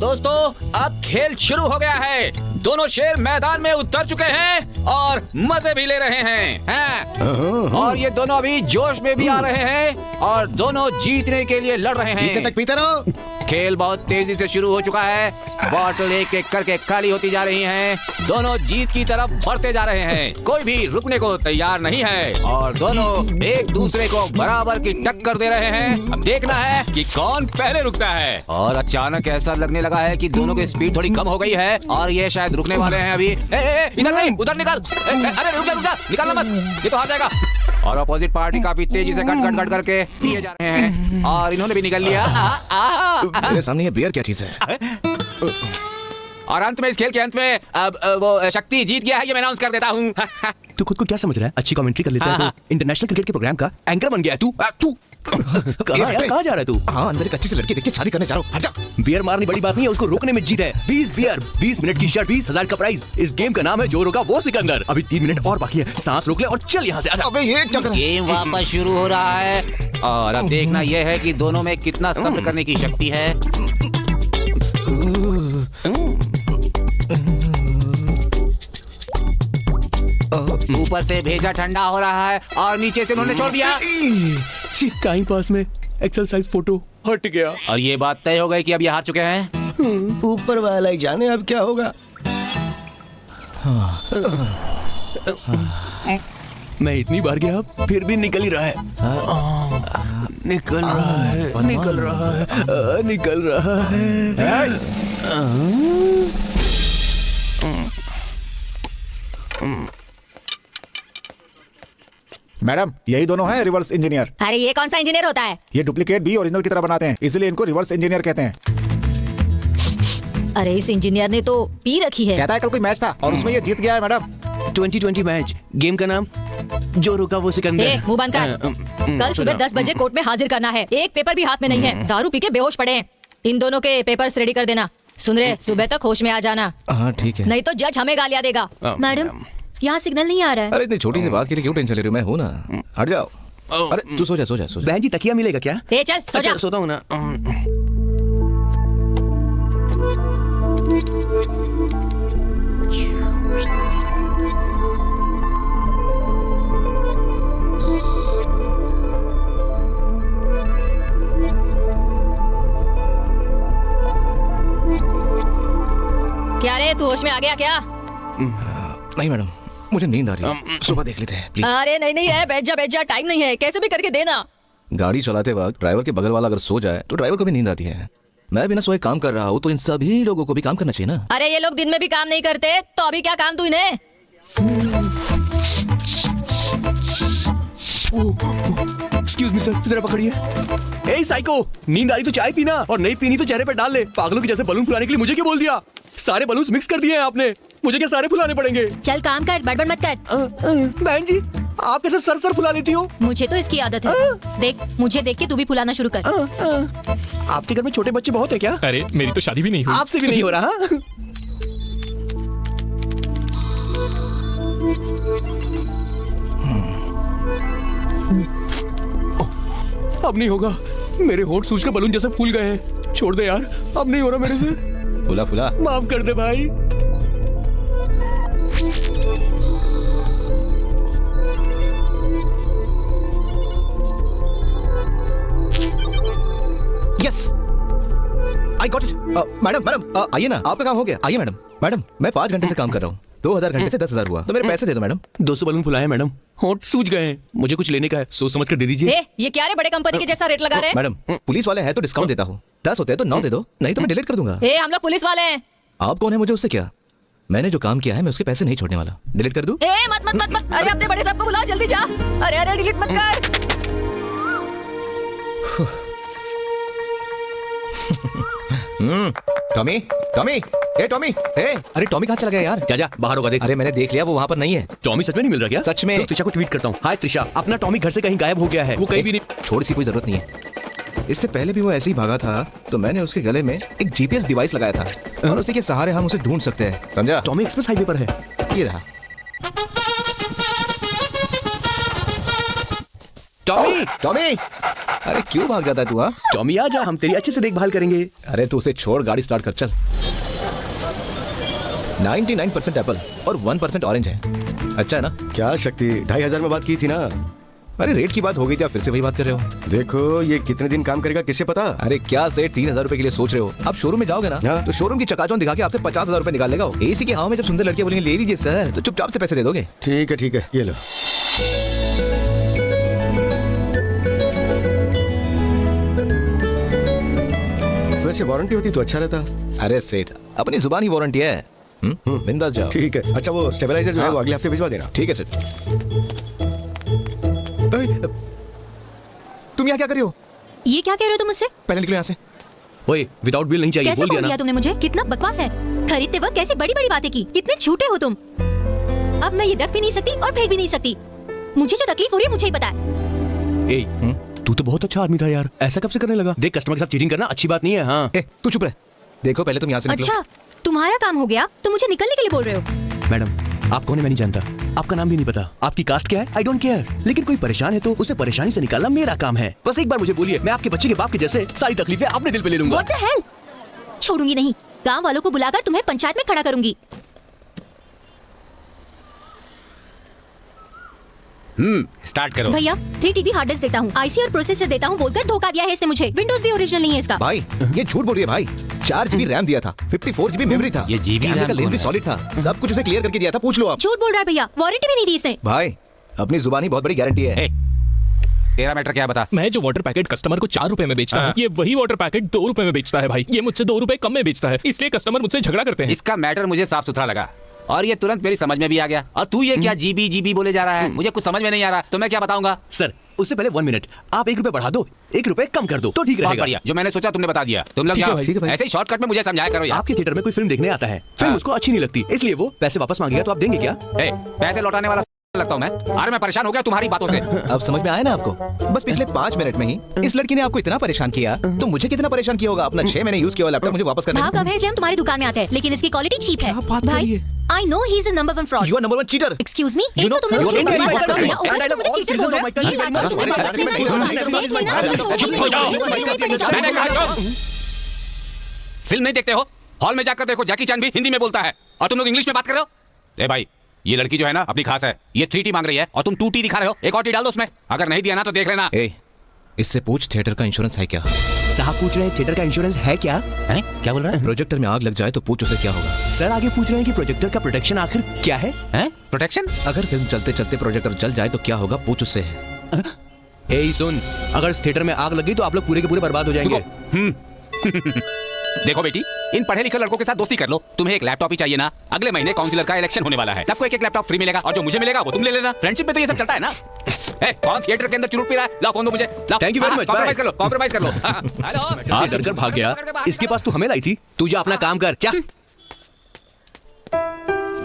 दोस्तों अब खेल शुरू हो गया है। दोनों शेर मैदान में उतर चुके हैं और मजे भी ले रहे हैं। और ये दोनों अभी जोश में भी आ रहे हैं और दोनों जीतने के लिए लड़ रहे हैं। जीतने तक पीते रहो। खेल बहुत तेजी से शुरू हो चुका है। बॉटल एक एक करके खाली होती जा रही हैं। दोनों जीत की तरफ बढ़ते जा रहे हैं। कोई भी रुकने को तैयार नहीं है और दोनों एक दूसरे को बराबर की टक्कर दे रहे हैं। अब देखना है कि कौन पहले रुकता है। और अचानक ऐसा लगने लगा है कि दोनों की स्पीड थोड़ी कम हो गई है और ये शायद रुकने वाले हैं अभी। इधर नहीं, उधर निकल। अरे रुक जा, निकालना मत, ये तो हार जाएगा। और अपोजिट पार्टी काफी तेजी से कट करके लिए जा रहे हैं और इन्होंने भी निकल लिया। मेरे सामने ये बियर क्या चीज है? और अंत में, इस खेल के अंत में अब वो शक्ति जीत गया है, ये मैं अनाउंस कर देता हूँ। तू खुद को क्या समझ रहा है? अच्छी कमेंट्री कर लेता है तो इंटरनेशनल क्रिकेट के प्रोग्राम का एंकर बन गया है तू। कहाँ जा रहा है तू? हाँ, अंदर एक अच्छी सी लड़की देख के शादी करने जा रहा हूँ। हट जा। बियर मारनी बड़ी बात नहीं है, उसको रोकने में जीत है। 20 बियर, 20 मिनट की शर्ट, 20,000 का प्राइस। इस गेम का नाम है जो रोका वो सिकंदर। अभी 3 मिनट और बाकी है, सांस रोक ले और चल यहाँ से। अबे ये क्या कर रहा है? गेम वापस शुरू हो रहा है और अब देखना यह है कि दोनों में कितना सब्र करने की शक्ति है। ऊपर से भेजा ठंडा हो रहा है और नीचे से उन्होंने छोड़ दिया। टाइम पास में एक्सरसाइज फोटो हट गया। और ये बात तय हो गई कि अब ये हार चुके हैं। ऊपर वाला ही जाने अब क्या होगा। मैं इतनी बार गया फिर भी निकल ही रहा है। निकल रहा है। मैडम, यही दोनों हैं रिवर्स इंजीनियर। अरे ये कौन सा इंजीनियर होता है? ये डुप्लीकेट भी ओरिजिनल की तरह बनाते हैं, इसलिए इनको रिवर्स इंजीनियर कहते हैं। अरे इस इंजीनियर ने तो पी रखी है। कहता है कल कोई मैच था और उसमें ये जीत गया है मैडम। 2020 मैच, गेम का नाम जो रुका वो सिकंदर। मुंह बंद कर। कल सुबह 10 बजे कोर्ट में हाजिर करना है। एक पेपर भी हाथ में नहीं है, दारू पी के बेहोश पड़े हैं। इन दोनों के पेपर्स रेडी कर देना। सुन रहे, सुबह तक होश में आ जाना। हाँ ठीक है। नहीं तो जज हमें गालियाँ देगा। मैडम, यहाँ सिग्नल नहीं आ रहा है। अरे इतनी छोटी सी बात के लिए क्यों टेंशन ले रही हो? मैं हूँ ना, हट जाओ। अरे तू सो जा। बहन जी तकिया मिलेगा क्या? चल सो जा। सोता हूँ ना। क्या रे, तू होश में आ गया क्या? नहीं मैडम, मुझे नींद आ रही है, सुबह देख लेते हैं प्लीज। अरे नहीं है, बैठ जा, टाइम नहीं है, कैसे भी करके देना। गाड़ी चलाते वक्त ड्राइवर के बगल वाला अगर सो जाए तो ड्राइवर को भी नींद आती है। मैं बिना सोए काम कर रहा हूँ तो इन सभी लोगों को भी काम करना चाहिए ना। अरे ये लोग दिन में भी काम नहीं करते तो अभी क्या काम तू इन्हें? एक्सक्यूज मी सर, जरा पकड़िए। ए साइको, नींद आ रही तो चाय पीना और नहीं पीनी तो चेहरे पे डाल ले। पागलों की जैसे बलून फुलाने के लिए मुझे क्या बोल दिया? सारे बलून्स मिक्स कर दिए हैं आपने, मुझे क्या सारे फुलाने पड़ेंगे? चल काम कर, बड़बड़ मत कर। बहन जी, आप कैसे सर फुला लेती हो? मुझे तो इसकी आदत है। देख, मुझे देख के तू भी फुलाना शुरू कर। आपके घर में छोटे बच्चे बहुत है क्या? अरे मेरी तो शादी भी नहीं हुई। आपसे भी नहीं हो रहा? अब नहीं होगा, मेरे होंठ सूज के बलून जैसे फूल गए हैं। छोड़ दे यार, अब नहीं हो रहा मेरे से। फुला माफ कर दे भाई। Yes, I got it. Madam आइए ना, आपका काम हो गया। आइए मैडम, मैं 5 घंटे से काम कर रहा हूँ। 2000 घंटे से 10,000 हुआ, तो मेरे पैसे दे दो मैडम। 200 बलून फुलाए मैडम, होंठ सूज गए हैं। मुझे कुछ लेने का है, सोच समझ कर दे दीजिए। ये क्या रे, बड़े कंपनी के जैसा रेट लगा रहे हैं? मैडम, पुलिस वाले हैं तो डिस्काउंट देता हूँ। 10 होते हैं तो 9 दे दो, नहीं तो मैं डिलीट कर दूंगा। हम लोग पुलिस वाले हैं। आप कौन है, मुझे उससे क्या? मैंने जो काम किया है मैं उसके पैसे नहीं छोड़ने वाला। डिलीट कर दूं? मत। अरे अपने बड़े साहब को बुलाओ, जल्दी जा। अरे डिलीट मत कर। टॉमी, ए टॉमी, अरे टॉमी कहाँ चला गया यार? जा बाहर होगा देख। अरे मैंने देख लिया, वो वहाँ पर नहीं है। टॉमी सच में नहीं मिल रहा क्या? सच में। तो त्रिशा को ट्वीट करता हूँ, हाय त्रिशा, अपना टॉमी घर से कहीं गायब हो गया है, वो कहीं भी नहीं। छोड़, सी कोई जरूरत नहीं है। इससे पहले भी वो ऐसे ही भागा था तो मैंने उसके गले में एक जीपीएस डिवाइस लगाया था और उसी के सहारे हम उसे ढूंढ सकते हैं, समझा? टॉमी एक्सप्रेस हाईवे पर है। ये रहा। टॉमी, टॉमी, अरे क्यों भाग जाता है तू? हाँ, टॉमी आ जा, हम तेरी अच्छे से देखभाल करेंगे। अरे तू उसे छोड़, गाड़ी स्टार्ट कर चल। 99% एप्पल और 1% ऑरेंज है। अच्छा है ना? क्या शक्ति, 2500 में बात की थी ना। अरे रेट की बात हो गई थी, आप फिर से वही बात कर रहे हो। देखो ये कितने दिन काम करेगा किसे पता। अरे क्या सेठ 3000 रुपए के लिए सोच रहे हो? आप शोरूम में जाओगे ना हाँ। तो शोरूम की चकाचौंध दिखा के आपसे 50,000 रुपए निकाल लेगा। एसी के हवा में जब सुंदर लड़कियां बोलेंगे ले लीजिए सर, तो चुपचाप से पैसे दे दोगे। ठीक है ये लो। वैसे वारंटी होती तो अच्छा रहता। अरे सेठ अपनी जुबान ही वारंटी है। बिंदास जाओ। ठीक है। अच्छा वो स्टेबलाइजर जो है वो अगले हफ्ते भिजवा देना। ठीक है सेठ। तुम यहाँ क्या कर रही हो? ये क्या कह रहे हो तुम मुझसे? पहले निकलो यहाँ से। ओए विदाउट बिल नहीं चाहिए, कैसे बोल फोन दिया किया ना। तुमने मुझे? कितना बकवास है। खरीदते वक्त कैसी बड़ी बड़ी बातें की, कितने झूठे हो तुम। अब मैं ये रख भी नहीं सकती और फेंक भी नहीं सकती। मुझे जो तकलीफ हो रही है मुझे ही पता है। ए, तू तो बहुत अच्छा आदमी था यार, ऐसा कब से करने लगा? देख कस्टमर के साथ चीटिंग करना अच्छी बात नहीं है। हाँ तू चुप रह। देखो पहले तुम यहाँ से निकलो। अच्छा तुम्हारा काम हो गया तो मुझे निकलने के लिए बोल रहे हो? मैडम आप कौन है मैं नहीं जानता, आपका नाम भी नहीं पता, आपकी कास्ट क्या है आई डोंट केयर, लेकिन कोई परेशान है तो उसे परेशानी से निकालना मेरा काम है। बस एक बार मुझे बोलिए, मैं आपके बच्चे के बाप के जैसे सारी तकलीफें अपने दिल पे ले लूंगा। What the hell? छोड़ूंगी नहीं, गांव वालों को बुलाकर तुम्हें पंचायत में खड़ा करूंगी। स्टार्ट करो। भैया 3 TB हार्ड डिस्क देता हूँ, आईसी और प्रोसेसर देता हूँ बोलकर धोखा दिया है इसने मुझे। विंडोज भी ओरिजिनल नहीं है इसका। भाई ये झूठ बोल रही है भाई। 4 GB रैम दिया था, 54 GB मेमोरी था, ये GB कैमरे का रैम लेंस भी कौन है? सॉलिड था, सब कुछ उसे क्लियर करके दिया था। पूछ लो आप। झूठ बोल रहा है भैया, वारंटी भी नहीं दी इसने। भाई अपनी जुबानी बहुत बड़ी गारंटी है। ए, तेरा मैटर क्या है बता। मैं जो वाटर पैकेट कस्टमर को 4 रुपए में बेचता हूँ, ये वही वाटर पैकेट 2 रुपए में बेचता है भाई। ये मुझसे 2 रुपए कम में बेचता है, इसलिए कस्टमर मुझसे झगड़ा करते हैं। इसका मैटर मुझे साफ सुथरा लगा और ये तुरंत मेरी समझ में भी आ गया। और तू ये क्या जीबी बोले जा रहा है? मुझे कुछ समझ में नहीं आ रहा, तो मैं क्या बताऊंगा? सर उससे पहले 1 मिनट, आप 1 रुपए बढ़ा दो, 1 रुपए कम कर दो तो ठीक बहुत रहेगा। बढ़िया, जो मैंने सोचा तुमने बता दिया। तुम लोग ठीक है जाओ, भाई, ठीक है भाई। ऐसे ही शॉर्टकट में मुझे समझाया करो यार। आपके थिएटर में कोई फिल्म देखने आता है, फिल्म हाँ। उसको अच्छी नहीं लगती, इसलिए वो पैसे वापस मांगेगा, तो आप देंगे क्या? ए, पैसे लौटाने वाला लगता हूँ मैं। अरे मैं परेशान हो गया तुम्हारी बातों से। अब समझ में आया ना आपको? बस पिछले 5 मिनट में ही इस लड़की ने आपको इतना परेशान किया, तो मुझे कितना परेशान किया होगा? अपना 6 महीने यूज किया हुआ लैपटॉप मुझे वापस करना भाव कम है इसलिए हम तुम्हारी दुकान में आते हैं, लेकिन इसकी क्वालिटी चीप है। क्या बात कर रही भाई है? I know he is a number 1 fraud. You are number 1 cheater. Excuse me, You एक know, तो तुमने you are मुझे very बकवास bad कर दिया, customer. ऊपर से And I love मुझे all चीटर citizens बोल of my रहा है। country ये very बात much. तुम्हें Very नहीं much. करती, Very much. एक महीना चुप हो जाओ। मैंने कहा चुप। फिल्म नहीं देखते हो? हॉल में जाकर देखो, जैकी चैन भी हिंदी में बोलता है और तुम लोग इंग्लिश में बात कर रहे हो। ए भाई ये लड़की जो है ना अपनी खास है, ये 3T मांग रही है और तुम 2T दिखा रहे हो। एक और टी डाल दो उसमें, अगर नहीं दिया ना तो देख लेना। ए, इससे पूछ थिएटर का इंश्योरेंस है क्या? साहब पूछ रहे हैं थिएटर का इंश्योरेंस है क्या? हैं? क्या बोल रहा है? प्रोजेक्टर में आग लग जाए तो पूछ उसे क्या होगा? सर आगे पूछ रहे हैं कि प्रोजेक्टर का प्रोटेक्शन आखिर क्या है? हैं? प्रोटेक्शन? अगर फिल्म चलते चलते प्रोजेक्टर जल जाए तो क्या होगा? पूछ उससे। ए सुन, अगर इस थिएटर में आग लगी तो आप लोग पूरे के पूरे बर्बाद हो जाएंगे। देखो बेटी, इन पढ़े लिखे लड़कों के साथ दोस्ती कर लो। तुम्हें एक लैपटॉप ही चाहिए ना? अगले महीने काउंसिलर का इलेक्शन होने वाला है, सबको एक लैपटॉप फ्री मिलेगा और जो मुझे मिलेगा वो तुम ले लेना। फ्रेंडशिप में तो ये सब चलता है ना। ए, कौन थिएटर के अंदर चुरूट पी रहा है? लाओ फोन दो मुझे। Thank you very much, compromise bye. कर लो, कॉम्प्रोमाइज कर लो। हेलो। आज डर कर भाग गया, इसके पास तू हमें लाई थी। तू जा अपना काम कर, जा।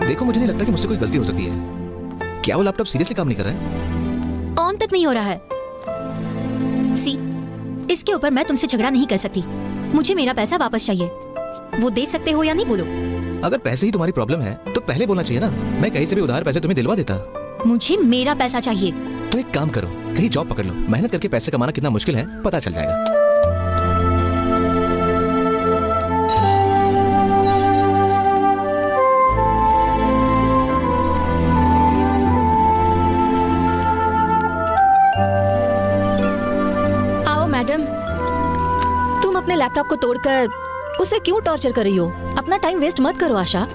देखो मुझे नहीं लगता कि मुझसे कोई गलती हो सकती है। क्या वो लैपटॉप सीरियसली काम नहीं कर रहा है? ऑन तक नहीं हो रहा है। सी, इसके ऊपर मैं तुमसे झगड़ा नहीं कर सकती। मुझे मेरा पैसा वापस चाहिए। वो दे सकते हो या नहीं बोलो। अगर पैसे ही तुम्हारी प्रॉब्लम है तो पहले बोलना चाहिए ना। मैं कहीं से भी उधार पैसे तुम्हें दिलवा देता। मुझे मेरा पैसा चाहिए। तो एक काम करो, कहीं जॉब पकड़ लो। मेहनत करके पैसे कमाना कितना मुश्किल है पता चल जाएगा। आओ मैडम, तुम अपने लैपटॉप को तोड़कर उसे क्यों टॉर्चर कर रही हो? अपना टाइम वेस्ट मत करो आशा।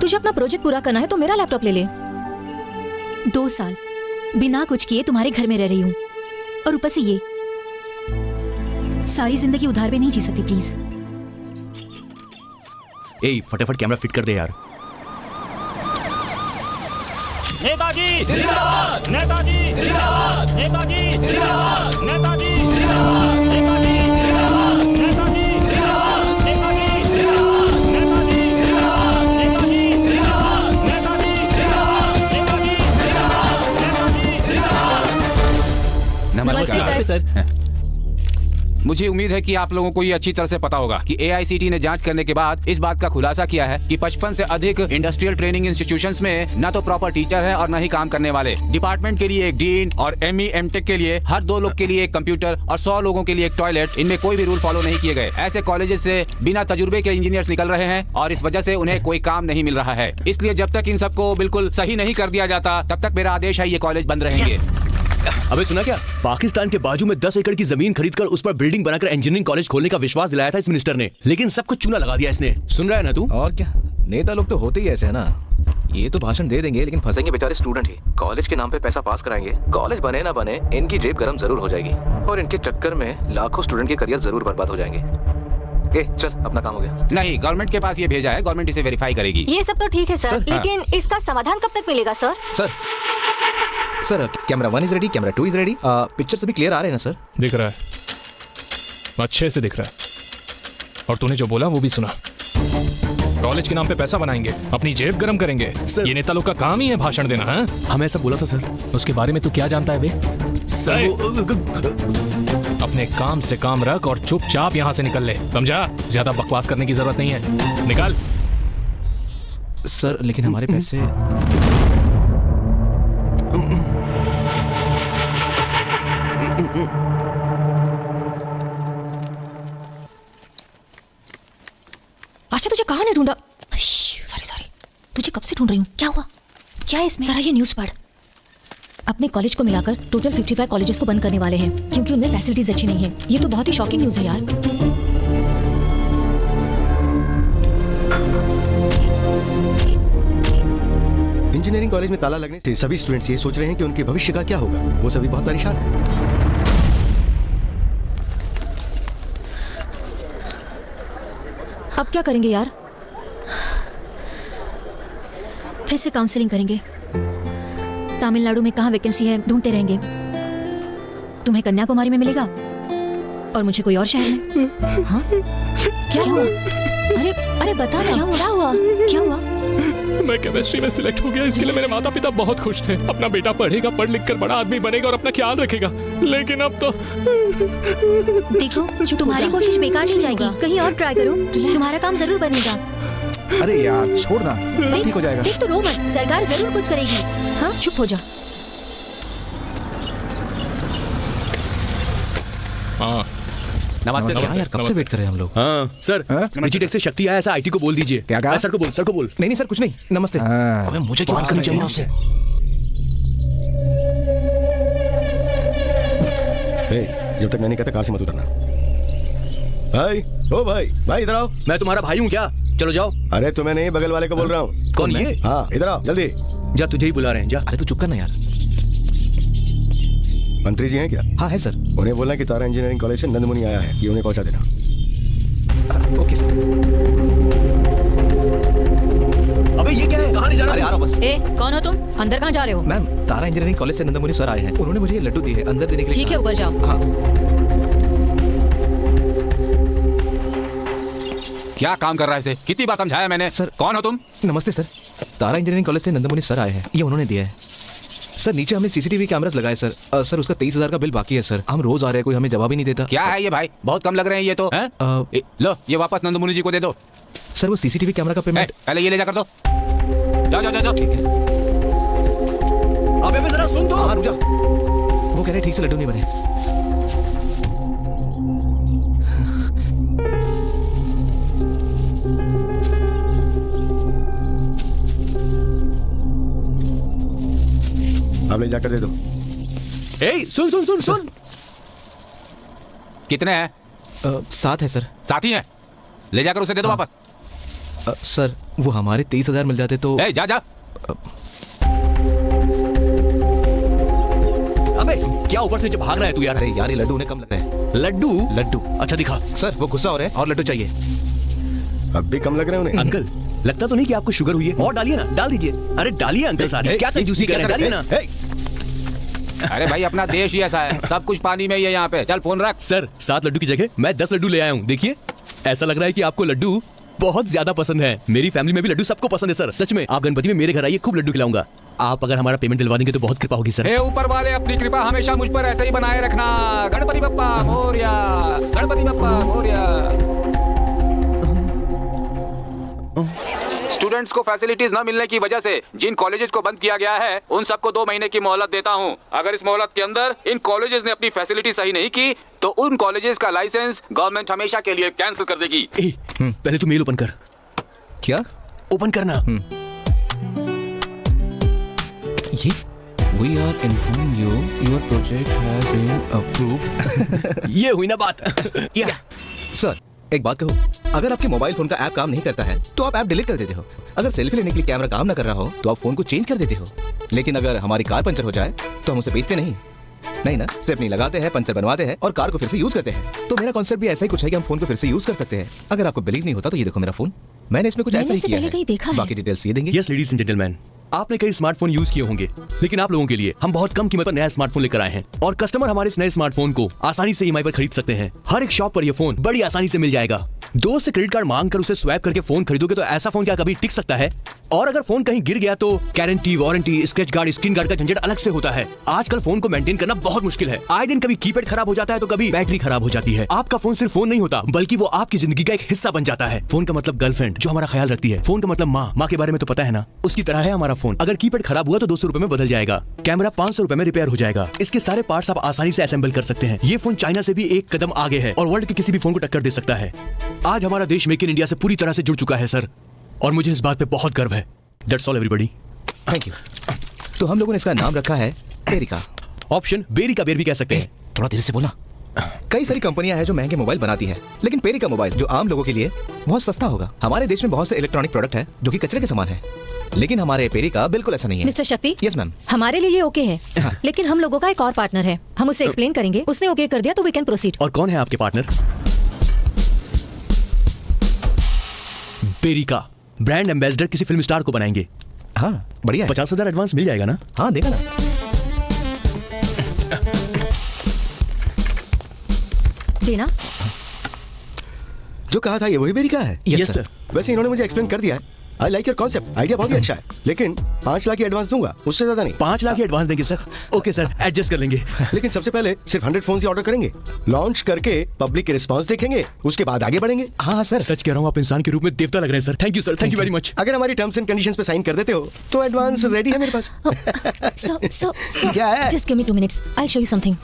तुझे अपना प्रोजेक्ट पूरा करना है तो मेरा लैपटॉप ले ले। 2 साल बिना कुछ किए तुम्हारे घर में रह रही हूँ और ऊपर से ये सारी जिंदगी उधार पे नहीं जी सकती प्लीज। ए फटाफट कैमरा फिट कर दे यार। नेताजी जिंदाबाद, नेताजी जिंदाबाद, नेताजी जिंदाबाद, नेताजी जिंदाबाद, नेताजी जिंदाबाद, नेताजी जिंदाबाद, नेताजी जिंदाबाद, नेताजी जिंदाबाद, नेताजी जिंदाबाद, नेताजी जिंदाबाद, नेताजी जिंदाबाद, नेताजी जिंदाबाद। नमस्कार नमस्ते, सर। सर मुझे उम्मीद है कि आप लोगों को ये अच्छी तरह से पता होगा कि AICTE ने जांच करने के बाद इस बात का खुलासा किया है कि 55 से अधिक इंडस्ट्रियल ट्रेनिंग इंस्टीट्यूशंस में न तो प्रॉपर टीचर है और न ही काम करने वाले। डिपार्टमेंट के लिए एक डीन और ME MTech के लिए हर 2 लोग के लिए एक कंप्यूटर और 100 लोगों के लिए एक टॉयलेट, इनमें कोई भी रूल फॉलो नहीं किए गए। ऐसे कॉलेजेस से बिना तजुर्बे के इंजीनियर्स निकल रहे हैं और इस वजह से उन्हें कोई काम नहीं मिल रहा है। इसलिए जब तक इन सबको बिल्कुल सही नहीं कर दिया जाता तब तक मेरा आदेश है ये कॉलेज बंद रहेंगे। अबे सुना क्या, पाकिस्तान के बाजू में 10 एकड़ की जमीन खरीदकर उस पर बिल्डिंग बनाकर इंजीनियरिंग कॉलेज खोलने का विश्वास दिलाया था इस मिनिस्टर ने, लेकिन सब कुछ चूना लगा दिया इसने। सुन रहा है ना तू? और क्या, नेता लोग तो होते ही ऐसे है ना। ये तो भाषण दे देंगे लेकिन फंसेंगे बेचारे स्टूडेंट ही। कॉलेज के नाम पे पैसा पास कराएंगे, कॉलेज बने ना बने इनकी जेब गरम जरूर हो जाएगी और इनके चक्कर में लाखों स्टूडेंट के करियर जरूर बर्बाद हो जाएंगे। चल अपना काम हो गया। नहीं, गवर्नमेंट के पास ये भेजा है, गवर्नमेंट इसे वेरीफाई करेगी। ये सब तो ठीक है सर, सर, लेकिन इसका समाधान कब तक मिलेगा sir? Sir camera 1 is ready, camera 2 is ready. Picture सभी क्लियर आ रहे हैं ना सर? दिख रहा है, अच्छे से दिख रहा है। और तूने जो बोला वो भी सुना। कॉलेज के नाम पे पैसा बनाएंगे, अपनी जेब गरम करेंगे। सर, ये नेता लोग का काम ही है भाषण देना। हाँ, हमें ऐसा बोला था सर। उसके बारे में तू क्या जानता है बे? अपने काम से काम रख और चुपचाप यहाँ से निकल ले, समझा? ज्यादा बकवास करने की जरूरत नहीं है, निकाल। सर लेकिन हमारे पैसे। आशा तुझे कहाँ ने ढूंढा? सॉरी, तुझे कब से ढूंढ रही हूँ। क्या हुआ? क्या है इसमें? जरा ये न्यूज़ पढ़। अपने कॉलेज को मिलाकर टोटल 55 कॉलेजेस को बंद करने वाले हैं क्योंकि उनमें फैसिलिटीज अच्छी नहीं है। ये तो बहुत ही शॉकिंग न्यूज़ है यार। इंजीनियरिंग कॉलेज में ताला लगने से सभी स्टूडेंट्स ये सोच रहे हैं कि उनके भविष्य का क्या होगा। वो सभी बहुत परेशान हैं। अब क्या करेंगे यार? फिर से काउंसलिंग करेंगे। तमिलनाडु में कहाँ वैकेंसी है ढूंढते रहेंगे। तुम्हें कन्याकुमारी में मिलेगा और मुझे कोई और शहर में। हाँ? क्या हुआ? अरे बता ना, क्या हुआ? मैं केमिस्ट्री में सिलेक्ट हो गया, इसके लिए मेरे माता पिता बहुत खुश थे। अपना बेटा पढ़ेगा, पढ़ लिख कर बड़ा आदमी बनेगा और अपना ख्याल रखेगा। लेकिन अब तो देखो, तुम्हारी कोशिश बेकार नहीं जाएगी। कहीं और ट्राई करो, तुम्हारा काम जरूर बनेगा। अरे यार छोड़ ना, सब ठीक हो जाएगा। देख तो रो मत, सरकार जरूर कुछ करेगी। हाँ, चुप हो जा। हाँ, नमस्ते हाँ यार, कब से वेट कर रहे हैं हम लोग। हाँ सर, डिजिटेक से शक्ति आया, ऐसा IT को बोल दीजिए। क्या कहा? सर को बोल। नहीं सर, कुछ नहीं। नमस्ते। हाँ। अबे मुझे क्यों बात करनी चाहिए उससे? जब तक मैंने कहता कार से मत उतरना। भाई इधर आओ। मैं तुम्हारा भाई हूँ क्या? चलो जाओ। अरे तुम्हें नहीं, बगल वाले को बोल रहा हूँ। कौन ये? हाँ इधर आओ जल्दी। जा, तुझे ही बुला रहे हैं, जा। अरे तू चुप कर ना यार। मंत्री जी हैं क्या? हाँ है सर। उन्हें बोलना कि तारा इंजीनियरिंग कॉलेज से नंदमुनि आया है, ये उन्हें पहुंचा देना। Okay sir. अबे ये क्या है? कहाँ ले जा रहा अरे आ रहा हूँ बस। कौन हो तुम? अंदर कहाँ जा रहे हो? मैम, तारा इंजीनियरिंग कॉलेज से नंदमुनि सर आए हैं। उन्होंने मुझे ये लड्डू दिए हैं अंदर देने के लिए। ठीक है, ऊपर जाओ। हाँ। क्या काम कर रहा है इसे? कितनी बार समझाया मैंने। सर, कौन हो तुम? नमस्ते सर, तारा इंजीनियरिंग कॉलेज से नंदमुनि सर आए हैं, ये उन्होंने दिया है। सर नीचे हमने CCTV कैमरास लगाए सर। सर उसका 23,000 का बिल बाकी है सर। हम रोज आ रहे हैं, कोई हमें जवाब ही नहीं देता। क्या है ये भाई? बहुत कम लग रहे हैं ये तो। हैं? लो ये वापस नंदमुनि जी को दे दो। सर वो CCTV कैमरा का पेमेंट। पहले ये ले जाकर दो। जाओ। ठीक है। अबे जरा सुन तो। हाँ रुक जा। वो कह रहे ठीक से लड्डू नहीं बने। आप ले जाकर दे दो। सुन। कितने हैं? 7 है सर। साथी हैं? ले जाकर उसे दे दो वापस। सर वो हमारे 23,000 मिल जाते तो। जा। अबे क्या ऊपर से भाग रहा है तू यार? अरे यार ये लड्डू उन्हें कम लग रहे हैं। लड्डू? अच्छा दिखा। सर वो गुस्सा हो रहे हैं और लड्डू चाहिए। अब भी कम लग रहे हैं उन्हें। अंकल, लगता तो नहीं कि आपको शुगर हुई है? और डालिए ना, डाल दीजिए। अरे डालिए अंकल साहब, क्या कंजूसी कर रहे हैं? डालिए ना। अरे भाई अपना देश ही ऐसा है, सब कुछ पानी में ही है यहाँ पे। चल फोन रख। सर 7 लड्डू की जगह मैं 10 लड्डू ले आया हूँ। देखिए, ऐसा लग रहा है कि आपको लड्डू बहुत ज्यादा पसंद है। मेरी फैमिली में भी लड्डू सबको पसंद है सर। सच में आप गणपति में मेरे घर आइए, खूब लड्डू खिलाऊंगा। आप अगर हमारा पेमेंट दिलवा देंगे तो बहुत कृपा होगी सर। हे ऊपर वाले, अपनी कृपा हमेशा मुझ पर ऐसे ही बनाए रखना। गणपति बप्पा मोरया, गणपति बप्पा मोरया। स्टूडेंट्स को फैसिलिटीज न मिलने की वजह से जिन कॉलेजेस को बंद किया गया है उन सबको 2 महीने की मोहलत देता हूं। अगर इस मोहलत के अंदर इन कॉलेजेस ने अपनी फैसिलिटी सही नहीं की तो उन कॉलेजेस का लाइसेंस गवर्नमेंट हमेशा के लिए कैंसिल कर देगी। पहले तू मेल ओपन कर। क्या ओपन करना। ये We are informing you your project has been approved. ये हुई ना बात। या सर एक बात कहो, अगर आपके मोबाइल फोन का ऐप काम नहीं करता है तो आप ऐप डिलीट कर देते हो। अगर सेल्फी लेने के लिए कैमरा काम ना कर रहा हो तो आप फोन को चेंज कर देते हो। लेकिन अगर हमारी कार पंचर हो जाए तो हम उसे बेचते नहीं ना, स्टेपनी लगाते हैं, पंचर बनवाते हैं और कार को फिर से यूज करते हैं। तो मेरा कॉन्सेप्ट भी ऐसा ही कुछ है कि हम फोन को फिर से यूज कर सकते हैं। अगर आपको बिलीव नहीं होता तो ये देखो मेरा फोन, मैंने इसमें कुछ ऐसा ही किया है। बाकी डिटेल्स ये देंगे। यस लेडीज एंड जेंटलमैन, आपने कई स्मार्टफोन यूज किए होंगे, लेकिन आप लोगों के लिए हम बहुत कम कीमत पर नया स्मार्टफोन लेकर आए हैं और कस्टमर हमारे इस नए स्मार्टफोन को आसानी से ईएमआई पर खरीद सकते हैं। हर एक शॉप पर यह फोन बड़ी आसानी से मिल जाएगा। दोस्त से क्रेडिट कार्ड मांग कर उसे स्वैप करके फोन खरीदोगे तो ऐसा फोन क्या कभी टिक सकता है? और अगर फोन कहीं गिर गया तो guarantee, warranty, scratch guard, screen guard का झंझट अलग से होता है। आजकल फोन को मेंटेन करना बहुत मुश्किल है। आए दिन कभी कीपैड खराब हो जाता है तो कभी बैटरी खराब हो जाती है। आपका फोन सिर्फ फोन नहीं होता बल्कि वो आपकी जिंदगी का एक हिस्सा बन जाता है। फोन का मतलब गर्लफ्रेंड जो हमारा ख्याल रखती है। फोन का मतलब माँ के बारे में तो पता है ना, उसकी तरह है हमारा फोन। अगर कीपैड खराब हुआ तो 200 रुपए में बदल जाएगा। कैमरा 500 रुपए में रिपेयर हो जाएगा। इसके सारे पार्ट्स आप आसानी से असेंबल कर सकते हैं। ये फोन चाइना से भी एक कदम आगे है और वर्ल्ड के किसी भी फोन को टक्कर दे सकता है। आज हमारा देश मेक इन इंडिया से पूरी तरह से जुड़ चुका है सर, और मुझे इस बात पे बहुत गर्व है। That's all everybody. Thank you. तो हम लोगों ने इसका नाम रखा है पेरिका। ऑप्शन बेरी का बेर भी कह सकते हैं। थोड़ा धीरे से बोलना। कई सारी कंपनियां हैं जो महंगे मोबाइल बनाती हैं, लेकिन पेरिका मोबाइल जो आम लोगों के लिए बहुत सस्ता होगा। हमारे देश में बहुत से इलेक्ट्रॉनिक प्रोडक्ट हैं जो कि कचरे के समान है, लेकिन हमारे पेरिका बिल्कुल ऐसा नहीं है। मिस्टर शक्ति, यस मैम। हमारे लिए ये ओके है, लेकिन हम लोगों का एक और पार्टनर है। हम उसे एक्सप्लेन करेंगे, उसने ओके कर दिया तो वी कैन प्रोसीड। और कौन है आपके पार्टनर? पेरिका ब्रांड एम्बेसडर किसी फिल्म स्टार को बनाएंगे। हाँ बढ़िया है। 50,000 एडवांस मिल जाएगा ना? हाँ देगा ना। देना। जो कहा था ये वही पेरिका है? Yes sir. वैसे इन्होंने मुझे एक्सप्लेन कर दिया है। I like your concept, idea बहुत ही अच्छा है, लेकिन 5 लाख की एडवांस दूंगा, उससे ज्यादा नहीं। 5 लाख की एडवांस देंगे सर? ओके सर, एडजस्ट कर लेंगे। लेकिन सबसे पहले सिर्फ 100 फोन ही ऑर्डर करेंगे, लॉन्च करके पब्लिक के रिस्पांस देखेंगे, उसके बाद आगे बढ़ेंगे। हाँ सर, सच कह रहा हूँ, आप इंसान के रूप में देवता लग रहे हैं sir. Thank you sir, thank you very much. अगर हमारी टर्म्स एंड कंडीशंस पे साइन कर देते हो तो एडवांस रेडी है मेरे पास। So, क्या है? just give me 2 minutes. I'll show you something.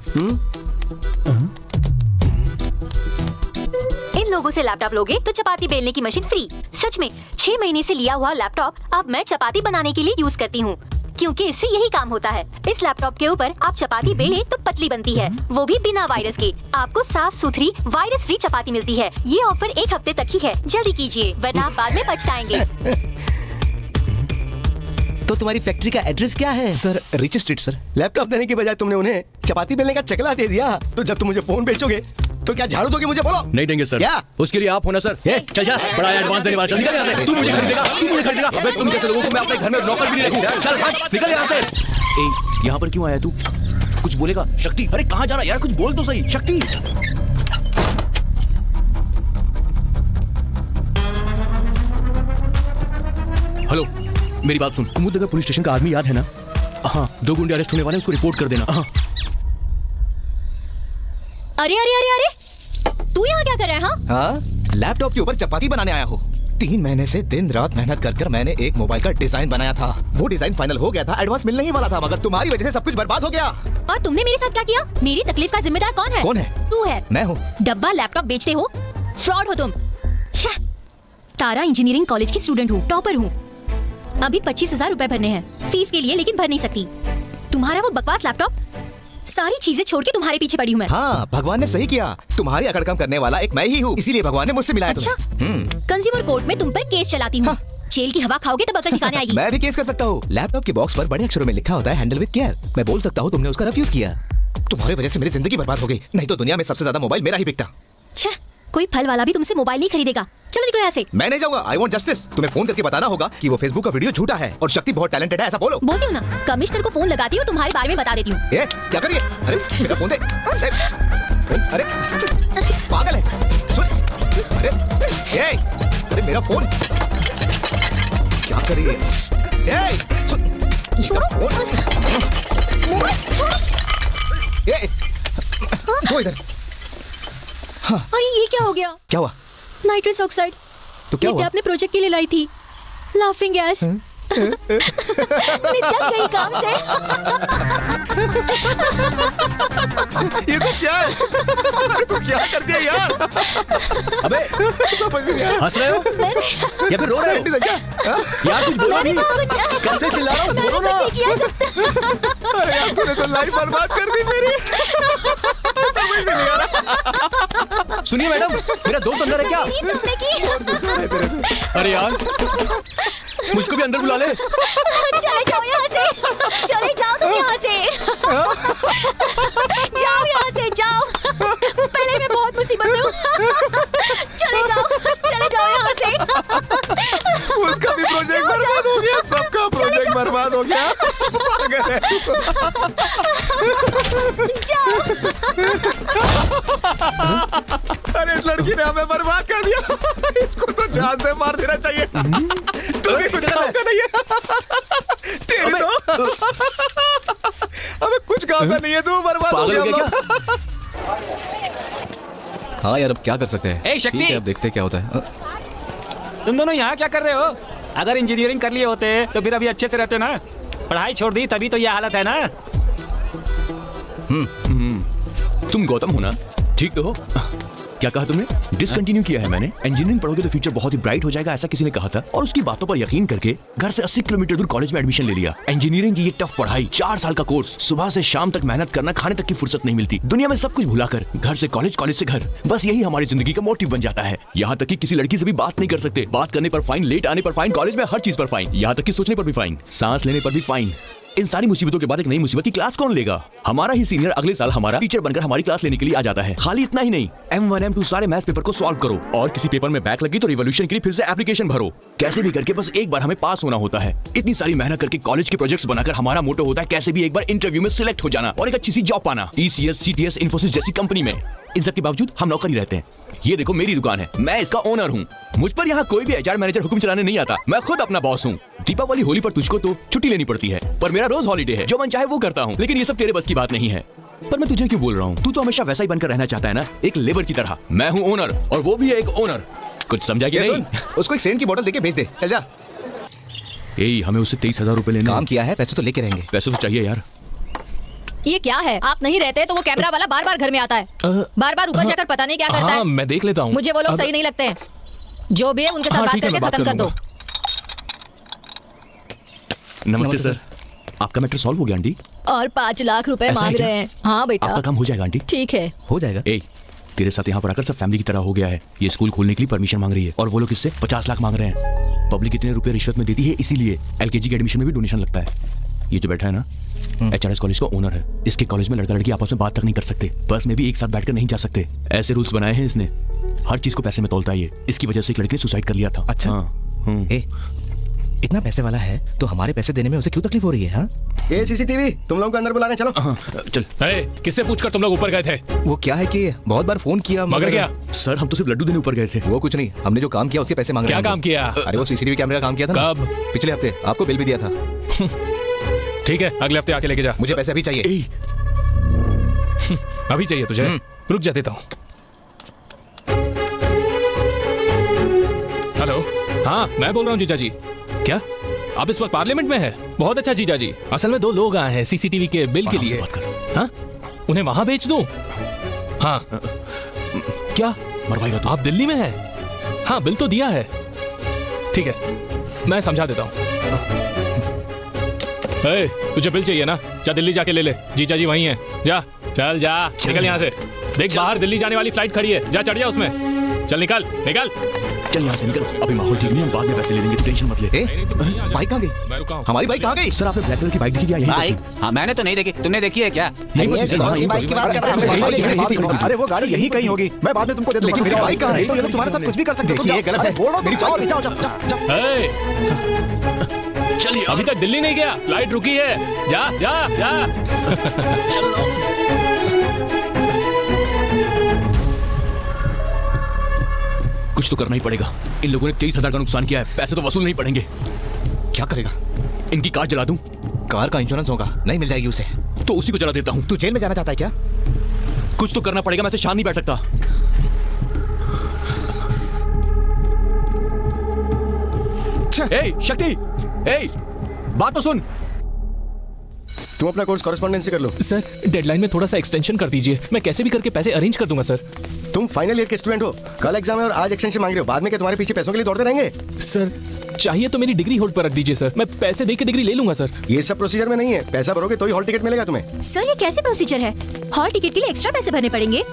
इन लोगों से लैपटॉप लोगे तो चपाती बेलने की मशीन फ्री। सच में 6 महीने से लिया हुआ लैपटॉप अब मैं चपाती बनाने के लिए यूज करती हूँ, क्योंकि इससे यही काम होता है। इस लैपटॉप के ऊपर आप चपाती बेलें तो पतली बनती है, वो भी बिना वायरस के। आपको साफ सुथरी वायरस फ्री चपाती मिलती है। ये ऑफर 1 हफ्ते तक ही है, जल्दी कीजिए वरना आप बाद में पछताएंगे। तो तुम्हारी फैक्ट्री का एड्रेस क्या है? Sir rich street sir. Laptop देने के बजाय तुमने उन्हें चपाती बेलने का चकला दे दिया, तो जब तुम मुझे फोन बेचोगे तो क्या झाड़ू दोगे मुझे? बोलो। नहीं देंगे सर। क्या? उसके लिए आप होना सर। चल जा, बड़ा एडवांस देने वाला। चल निकल यहाँ से। तू मुझे खरीदेगा, तू मुझे खरीदेगा। अबे तुम जैसे लोगों को मैं अपने घर में नौकर भी नहीं रखूंगा। चल हट, निकल यहाँ से। ए, यहाँ पर क्यों आया तू? कुछ बोलेगा? शक्ति, अरे कहाँ जा रहा है यार? कुछ बोल तो सही। शक्ति, हेलो मेरी बात सुन। कुमुदनगर पुलिस स्टेशन का आदमी याद है ना? हाँ, 2 गुंडे अरेस्ट होने वाले हैं, उसको रिपोर्ट कर देना। हाँ। अरे अरे अरे अरे, तू यहाँ क्या कर रहा है? हाँ, लैपटॉप के ऊपर चपाती बनाने आया हूँ। 3 महीने से दिन रात मेहनत कर मैंने एक मोबाइल का डिजाइन बनाया था। वो डिजाइन फाइनल हो गया था, एडवांस मिलने ही वाला था, मगर तुम्हारी वजह से सब कुछ बर्बाद हो गया। और तुमने मेरे साथ क्या किया? मेरी तकलीफ का जिम्मेदार कौन है? कौन है? तू है। मैं हूँ। डब्बा लैपटॉप बेचते हो, फ्रॉड हो तुम। छह। तारा इंजीनियरिंग कॉलेज की स्टूडेंट हूँ, टॉपर हूँ। अभी 25,000 रुपए भरने हैं फीस के लिए, लेकिन भर नहीं सकती। तुम्हारा वो बकवास लैपटॉप, सारी चीजें छोड़ के तुम्हारे पीछे पड़ी हूँ मैं। हाँ, भगवान ने सही किया। तुम्हारी अकड़ कम करने वाला एक मैं ही हूँ, इसीलिए भगवान ने मुझसे मिलाया अच्छा, तुम्हें। कंज्यूमर कोर्ट में तुम पर केस चलाती हूँ। हाँ। जेल की हवा खाओगे तब अकड़ ठिकाने आएगी। मैं भी केस कर सकता हूँ। लैपटॉप के बॉक्स पर बड़े अक्षरों में लिखा होता है हैंडल विद केयर। मैं बोल सकता हूँ तुमने उसका रिफ्यूज किया। तुम्हारी वजह से मेरी जिंदगी बर्बाद हो गई, नहीं तो दुनिया में सबसे ज्यादा मोबाइल मेरा ही बिकता। छह, कोई फल वाला भी तुमसे मोबाइल नहीं खरीदेगा। चलो निकलो यहाँ से। मैं नहीं जाऊंगा। I want justice. तुम्हें फोन करके बताना होगा कि वो फेसबुक का वीडियो झूठा है और शक्ति बहुत टैलेंटेड है, ऐसा बोलो। बोलती हूँ ना, कमिश्नर को फोन लगाती हूँ, तुम्हारे बारे में बता देती हूँ। ये क्या करिए? अरे मेरा फोन दे। अरे फोन, अरे पागल है। सुन, अरे मेरा फोन क्या करिए? सुन, वो इधर। अरे ये क्या हो गया? क्या हुआ? Nitrous oxide. तो क्या नित्या हुआ? अपने प्रोजेक्ट के लिए लाई थी। Laughing gas. नित्या गई काम से। ये सब क्या है? तू क्या कर दिया यार? अबे समझ में नहीं आ रहा। हंस रहे हो या फिर रो रहे हो? क्या? यार कुछ बोलो भी। कब से चिल्ला रहा हूँ, बोलो ना। अरे यार तूने तो लाइफ बर्बाद कर दी मेरी। समझ में नहीं आ रहा। सुनिए मैडम, मेरा दोस्त अंदर है क्या? अरे यार मुझको भी अंदर बुला ले। चले जाओ यहाँ से। चले जाओ तुम यहाँ से। जाओ यहाँ से, जाओ। पहले मैं बहुत मुसीबत में हूँ। चले जाओ यहाँ से। उसका भी प्रोजेक्ट बर्बाद हो गया, सबका प्रोजेक्ट बर्बाद हो गया। पागल है। जाओ। अरे इस लड़की ने हमें बर्बाद कर दिया। इसको तो जान से मार देना चाहिए। तुम्हें कुछ काम का नहीं है। तेरी तो हमें कुछ काम का नहीं है, तू बर्बाद हो पागल हो गया। गया क्या? हाँ यार अब क्या कर सकते हैं। ए, शक्ति! ठीक है, अब देखते हैं क्या होता है। तुम दोनों यहाँ क्या कर रहे हो? अगर इंजीनियरिंग कर लिए होते तो फिर अभी अच्छे से रहते ना। पढ़ाई छोड़ दी तभी तो ये हालत है ना। तुम गौतम हो ना? ठीक तो हो? क्या कहा तुमने? डिसकंटिन्यू किया है मैंने। इंजीनियरिंग पढ़ोगे तो फ्यूचर बहुत ही ब्राइट हो जाएगा, ऐसा किसी ने कहा था और उसकी बातों पर यकीन करके घर से 80 किलोमीटर दूर कॉलेज में एडमिशन ले लिया। इंजीनियरिंग की ये टफ पढ़ाई, 4 साल का कोर्स, सुबह से शाम तक मेहनत करना, खाने तक की फुर्सत नहीं मिलती। दुनिया में सब कुछ भुलाकर घर से कॉलेज, कॉलेज से घर, बस यही हमारी जिंदगी का मोटिव बन जाता है। यहाँ तक कि किसी लड़की से भी बात नहीं कर सकते। बात करने पर फाइन, लेट आने पर फाइन, कॉलेज में हर चीज पर फाइन, यहाँ तक कि सोचने पर भी फाइन, सांस लेने पर भी फाइन। इन सारी मुसीबतों के बाद एक नई मुसीबत की क्लास कौन लेगा? हमारा ही सीनियर अगले साल हमारा टीचर बनकर हमारी क्लास लेने के लिए आ जाता है। खाली इतना ही नहीं, M1 M2 सारे मैथ्स पेपर को सॉल्व करो और किसी पेपर में बैक लगी तो रिवॉल्यूशन के लिए फिर से एप्लीकेशन भरो। कैसे भी करके बस एक बार हमें पास होना होता है। इतनी सारी मेहनत करके कॉलेज के प्रोजेक्ट्स बनाकर हमारा मोटो होता है कैसे भी एक बार इंटरव्यू में सिलेक्ट हो जाना और एक अच्छी सी जॉब पाना, ECS, CTS, इन्फोसिस जैसी कंपनी में। इन सब के बावजूद हम नौकर ही रहते हैं। ये देखो मेरी दुकान है, मैं इसका ओनर हूँ। मुझ पर यहाँ कोई भी HR मैनेजर हुक्म चलाने नहीं आता, मैं खुद अपना बॉस हूँ। दीपावली होली पर तुझको तो छुट्टी लेनी पड़ती है, पर मेरा रोज हॉलीडे है, जो मन चाहे वो करता हूँ। लेकिन ये सब तेरे बस की बात नहीं है। पर मैं तुझे क्यों बोल रहा हूँ? तू तो हमेशा वैसा ही बनकर रहना चाहता है ना, एक लेबर की तरह। मैं हूँ ओनर और वो भी है एक ओनर। कुछ समझा कि नहीं? उसको एक सेंट की बोतल देके भेज दे, चल जा। हमें उससे 23,000 रुपए लेने। काम किया है, पैसे तो लेके रहेंगे। पैसे तो चाहिए यार। ये क्या है? आप नहीं रहते तो वो कैमरा वाला बार बार घर में आता है, बार बार ऊपर जाकर पता नहीं क्या करता है। मैं देख लेता हूँ। मुझे वो लोग सही नहीं लगते हैं। जो भी है उनके साथ बात ठीक है, करके मैं बात खत्म कर कर दो। नमस्ते सर, आपका मैटर सॉल्व हो गया आंटी? और 5 लाख रुपए ऐसा है मांग क्या? रहे हैं। हाँ बेटा, आपका काम हो जाएगा आंटी? ठीक है। हो जाएगा। तेरे साथ यहाँ पर आकर सब फैमिली की तरह हो गया है। ये स्कूल खोलने के लिए परमिशन मांग रही है और वो लोग इससे 50 लाख मांग रहे हैं। पब्लिक इतने रुपए रिश्वत में देती है, इसीलिए LKG के एडमिशन में भी डोनेशन लगता है। ये जो बैठा है ना, HRS कॉलेज का ओनर है। इसके कॉलेज में लड़का लड़की आपस में बात तक नहीं कर सकते, बस में भी एक साथ बैठकर नहीं जा सकते। ऐसे रूल्स बनाए हैं इसने। हर चीज को पैसे में तोलता है ये। इसकी वजह से एक लड़के ने सुसाइड कर लिया था। अच्छा। इतना पैसे वाला है तो हमारे पैसे देने में उसे क्यों तकलीफ हो रही है? हाँ? ये CCTV तुम लोगों को अंदर बुला रहे हैं, चलो। चल। किससे पूछकर तुम लोग ऊपर गए थे? वो क्या है कि बहुत बार फोन किया मगर क्या? सर हम तो सिर्फ लड्डू देने ऊपर गए थे। वो कुछ नहीं, हमने जो काम किया उसके पैसे मांग रहे क्या हैं। काम किया? अरे वो CCTV कैमरे का काम किया था ना। कब? पिछले हफ्ते आपको बिल भी दिया था। ठीक है, अगले हफ्ते आके लेके जा। मुझे पैसे अभी चाहिए। अभी चाहिए तुझे? रुक जा, देता हूँ। हेलो, हाँ मैं बोल रहा हूँ जीजा जी। क्या आप इस वक्त पार्लियामेंट में है? बहुत अच्छा जीजा जी। असल में 2 लोग आए हैं CCTV के बिल के लिए। हाँ, उन्हें वहां भेज दूं? हाँ। क्या मरवाएगा तू? आप दिल्ली में हैं? हाँ, बिल तो दिया है। ठीक है, मैं समझा देता हूँ। तुझे बिल चाहिए ना? जा दिल्ली जाके ले ले, जीजा जी वहीं है। जा, चल जा, निकल यहाँ से। देख बाहर दिल्ली जाने वाली फ्लाइट खड़ी है, जा चढ़ जा उसमें। चल निकल निकल। चल यहाँ से निकल, अभी माहौल ठीक नहीं, हम बाद में पैसे ले लेंगे, टेंशन मत ले। बाइक कहाँ गई? मैं रुका हूँ। हमारी बाइक कहाँ गई? सर आपने ब्लैक कलर की बाइक देखी क्या? बाइक? हाँ मैंने तो नहीं देखी, तुमने देखी है क्या? अरे वो गाड़ी यहीं कहीं होगी, मैं बाद में तुमको दे दूंगा। लेकिन मेरी बाइक कहाँ है? तो ये लोग तुम्हारे साथ कुछ भी कर सकते हैं। ये गलत है। मेरी जाओ, जाओ, जाओ। चलिए, अभी तक दिल्ली नहीं गया, फ्लाइट रुकी है। जा जा जा। कुछ तो करना ही पड़ेगा। इन लोगों ने 23,000 का नुकसान किया है, पैसे तो वसूल नहीं पड़ेंगे। क्या करेगा? इनकी कार जला दूं? कार का इंश्योरेंस होगा, नहीं मिल जाएगी उसे। तो उसी को जला देता हूँ। तू जेल में जाना चाहता है क्या? कुछ तो करना पड़ेगा, मैं ऐसे शांत नहीं बैठ सकता। ए, शक्ति, ए, बात तो सुन। तुम अपना कोर्स कॉरेस्पॉन्डेंस से कर लो। सर डेडलाइन में थोड़ा सा एक्सटेंशन कर दीजिए, मैं कैसे भी करके पैसे अरेंज कर दूंगा सर। तुम फाइनल ईयर के स्टूडेंट हो, कल एग्जाम है और आज एक्सटेंशन मांग रहे हो, बाद में क्या तुम्हारे पीछे पैसों के लिए दौड़ते रहेंगे? सर चाहिए तो मेरी डिग्री होल्ड पर रख दीजिए सर, मैं पैसे दे के डिग्री ले लूंगा सर। ये सब प्रोसीजर में नहीं है, पैसा भरोगे तो ही हॉल टिकट मिलेगा तुम्हें। सर ये कैसे प्रोसीजर है? हॉल टिकट के लिए एक्स्ट्रा पैसे भरने पड़ेंगे?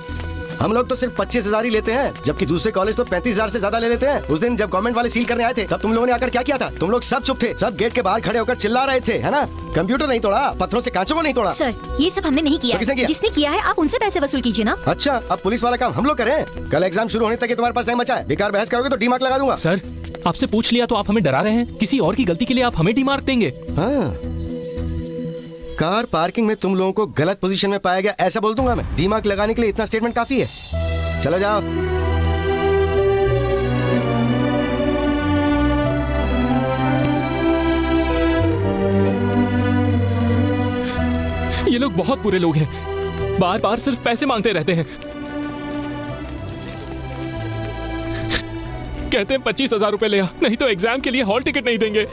हम लोग तो सिर्फ 25,000 ही लेते हैं, जबकि दूसरे कॉलेज तो 35,000 से ज्यादा ले लेते हैं। उस दिन जब गवर्नमेंट वाले सील करने आए थे, तब तुम लोगों ने आकर क्या किया था? तुम लोग सब चुप थे, सब गेट के बाहर खड़े होकर चिल्ला रहे थे, है ना? कंप्यूटर नहीं तोड़ा, पत्थरों से कांचों को नहीं तोड़ा। सर ये सब हमने नहीं किया, तो किसने किया? जिसने किया है आप उनसे पैसे वसूल कीजिए ना। अच्छा, अब पुलिस वाला काम हम लोग करें? कल एग्जाम शुरू होने तक ये तुम्हारे पास टाइम बचा है, बेकार बहस करोगे तो डीमार्क लगा दूंगा। सर आपसे पूछ लिया तो आप हमें डरा रहे हैं, किसी और की गलती के लिए आप हमें डीमार्क देंगे? हाँ, कार पार्किंग में तुम लोगों को गलत पोजीशन में पाया गया, ऐसा बोल दूंगा मैं। डीमार्क लगाने के लिए इतना स्टेटमेंट काफी है। चलो जाओ। ये लोग बहुत बुरे लोग हैं, बार बार सिर्फ पैसे मांगते रहते हैं। कहते हैं 25,000 रुपए ले आ, नहीं तो एग्जाम के लिए हॉल टिकट नहीं देंगे।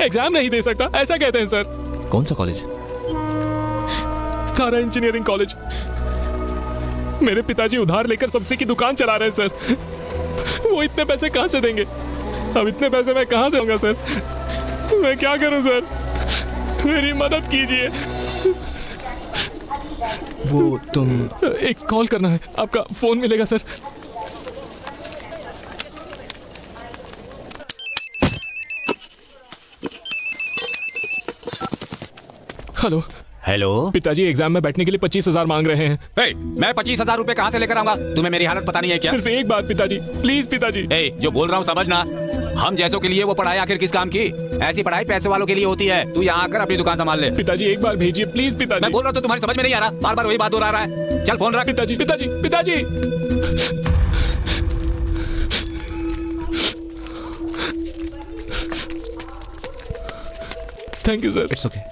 एग्जाम नहीं दे सकता ऐसा कहते हैं सर। कौन सा कॉलेज? तारा इंजीनियरिंग कॉलेज। मेरे पिताजी उधार लेकर सब्जी की दुकान चला रहे हैं सर, वो इतने पैसे कहाँ से देंगे? अब इतने पैसे मैं कहाँ से दूंगा सर? मैं क्या करूं सर, मेरी मदद कीजिए। वो तुम एक कॉल करना है, आपका फोन मिलेगा सर। हेलो हेलो, पिताजी एग्जाम में बैठने के लिए 25,000 मांग रहे हैं। मैं 25,000 रुपए कहाँ से लेकर आऊंगा? तुम्हें मेरी हालत पता नहीं है क्या? सिर्फ एक बात पिताजी, प्लीज पिताजी। जो बोल रहा हूँ समझना, हम जैसों के लिए वो पढ़ाई आखिर किस काम की? ऐसी पढ़ाई पैसे वालों के लिए होती है। तू यहाँ आकर अपनी दुकान संभाल ले। पिताजी एक बार भेजिए प्लीज पिताजी। मैं बोल रहा हूँ तो तुम्हारी समझ में नहीं आ रहा, बार बार वही बात हो रहा है। चल फोन रख। पिताजी पिताजी पिताजी। Thank you sir. It's okay.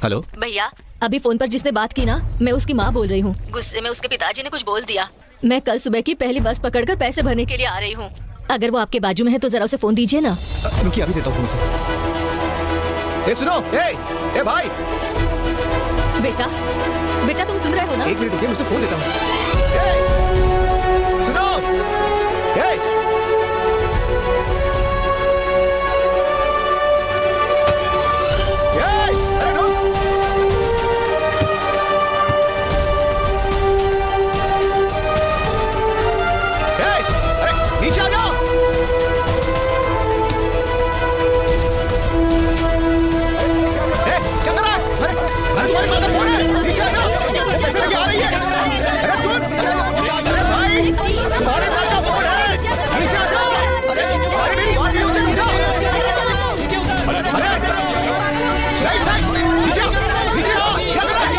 Hello भैया, अभी फोन पर जिसने बात की ना, मैं उसकी माँ बोल रही हूँ। गुस्से में उसके पिताजी ने कुछ बोल दिया। मैं कल सुबह की पहली बस पकड़कर पैसे भरने के लिए आ रही हूँ। अगर वो आपके बाजू में है तो जरा उसे फोन दीजिए ना। रुकिए अभी देता हूँ फोन से। ए सुनो, ए भाई। बेटा, बेटा तुम सुन रहे हो ना? एक मिनट रुकिए, मुझसे फोन देता हूँ। सुनो, नीचे आ जाओ। क्या कर रहा है? अरे तुम्हारे पास फोन है, नीचे आ जाओ। पैसे लेके आ रही है। अरे सुन, अरे भाई, तुम्हारे पास फोन है, नीचे आ जाओ। अरे भाई मेरी बात नहीं होती, नीचे आओ। नीचे आओ, क्या कर रहा है?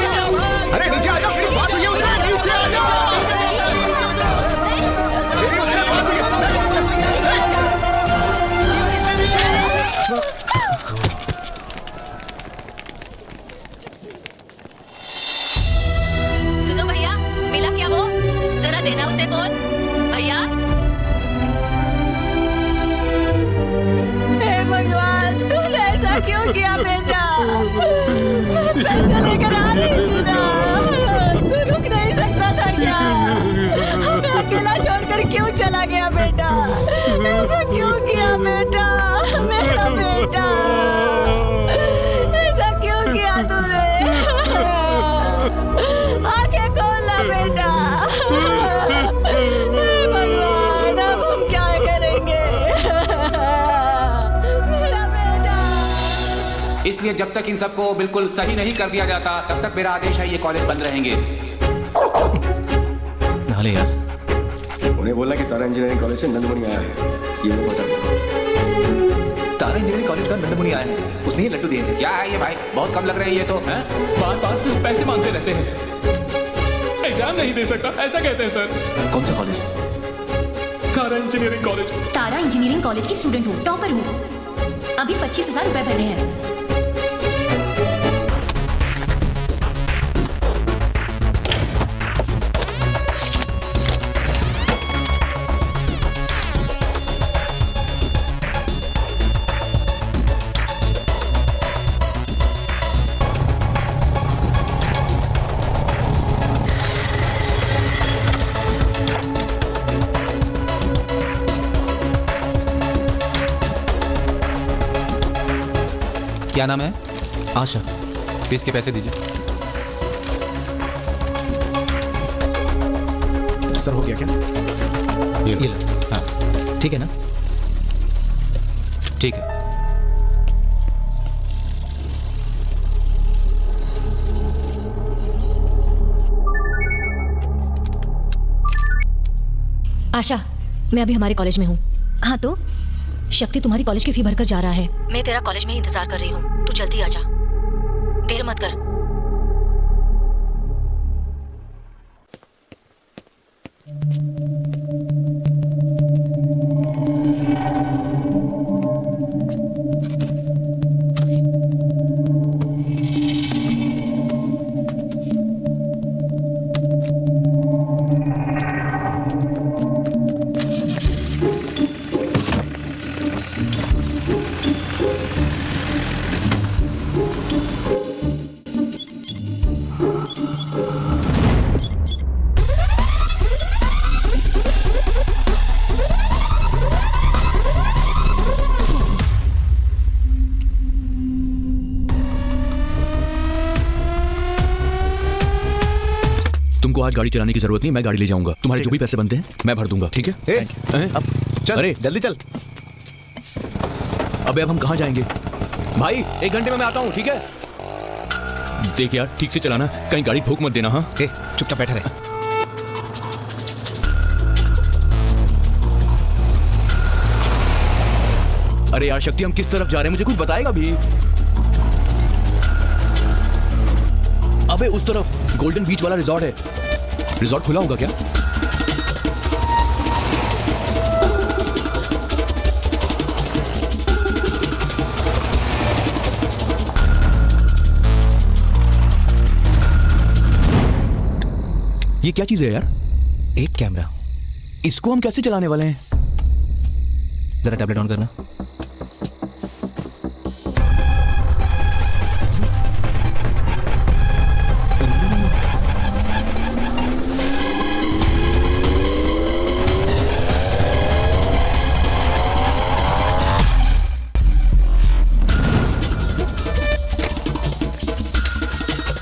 अरे नीचे आ जाओ, मेरी बात हुई है उससे, नीचे आ जाओ। मेरी उससे बात हुई है। सुनो भैया, मिला क्या वो? जरा देना उसे फोन। भैया। हे भगवान, तूने ऐसा क्यों किया बेटा? पैसे लेकर आ रही थी ना, तू रुक नहीं सकता था क्या? हमें अकेला छोड़कर क्यों चला गया बेटा? ऐसा क्यों किया बेटा? मेरा बेटा, ऐसा क्यों किया तूने? आंखें खोल ना बेटा। हे भगवान, अब हम क्या करेंगे? मेरा बेटा। इसलिए जब तक इन सबको बिल्कुल सही नहीं कर दिया जाता, तब तक मेरा आदेश है ये कॉलेज बंद रहेंगे। नाले यार, उन्हें बोलना कि तारा इंजीनियरिंग कॉलेज से नंदमुनि आया है, ये लोग पहुंचा दो। तारा इंजीनियरिंग कॉलेज का नंदमुनि आया है, उसने ही लड्डू दिए हैं। क्या है ये भाई, बहुत कम लग रहे हैं ये तो। बार बार सिर्फ पैसे मांगते रहते हैं। एग्जाम नहीं दे सकता, ऐसा कहते हैं सर। कौन सा कॉलेज? कारा इंजीनियरिंग कॉलेज। तारा इंजीनियरिंग कॉलेज की स्टूडेंट हूँ, टॉपर हूँ। अभी 25,000 रुपए भरने हैं। क्या नाम है? आशा। फीस के पैसे दीजिए। सर हो गया क्या? ये लो। हाँ ठीक है ना? ठीक है। आशा, मैं अभी हमारे कॉलेज में हूँ। हाँ तो शक्ति तुम्हारी कॉलेज की फी भरकर जा रहा है। मैं तेरा कॉलेज में ही इंतजार कर रही हूँ, तू जल्दी आ जा, देर मत कर। तुमको आज गाड़ी चलाने की जरूरत नहीं, मैं गाड़ी ले जाऊंगा। तुम्हारे जो भी पैसे बनते हैं मैं भर दूंगा, ठीक है? अब चल, अरे जल्दी चल। अबे अब हम कहाँ जाएंगे? भाई 1 घंटे में मैं आता हूँ, ठीक है? देख यार, ठीक से चलाना, कहीं गाड़ी ठोक मत देना। हाँ चुपचाप बैठा रहे। अरे यार शक्ति, हम किस तरफ जा रहे हैं मुझे कुछ बताएगा भी? अबे उस तरफ गोल्डन बीच वाला रिजॉर्ट है। रिजॉर्ट खुला होगा क्या? ये क्या चीज है यार? एक कैमरा। इसको हम कैसे चलाने वाले हैं? जरा टैबलेट ऑन करना।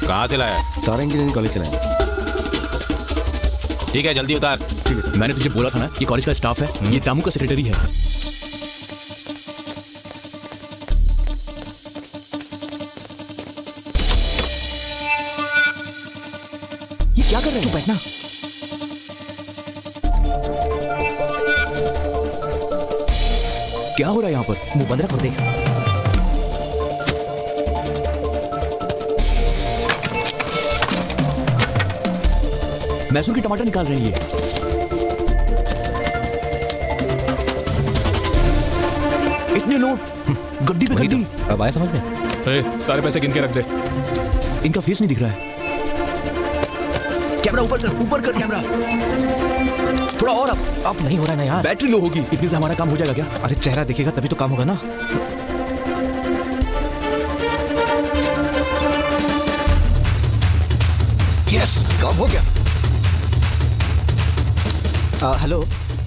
कहाँ से लाया? तारा इंजीनियरिंग कॉलेज चलाएंगे। ठीक है, जल्दी उतार। ठीक है, मैंने तुझे बोला था ना, ये कॉलेज का स्टाफ है, ये दामू का सेक्रेटरी है। ये क्या कर रहे हैं? बैठना। क्या हो रहा है यहाँ पर? मुंह बंद रख और देख। मैसूर के टमाटर निकाल रही है। इतने नोट गड्डी पे गड्डी। अब आया समझ में? सारे पैसे गिन के रख दे। इनका फेस नहीं दिख रहा है। कैमरा ऊपर कर कैमरा। थोड़ा और अब नहीं हो रहा है ना यार। बैटरी लो होगी, इतने से हमारा काम हो जाएगा क्या? अरे चेहरा दिखेगा तभी तो काम होगा ना। यस, काम हो गया। हेलो,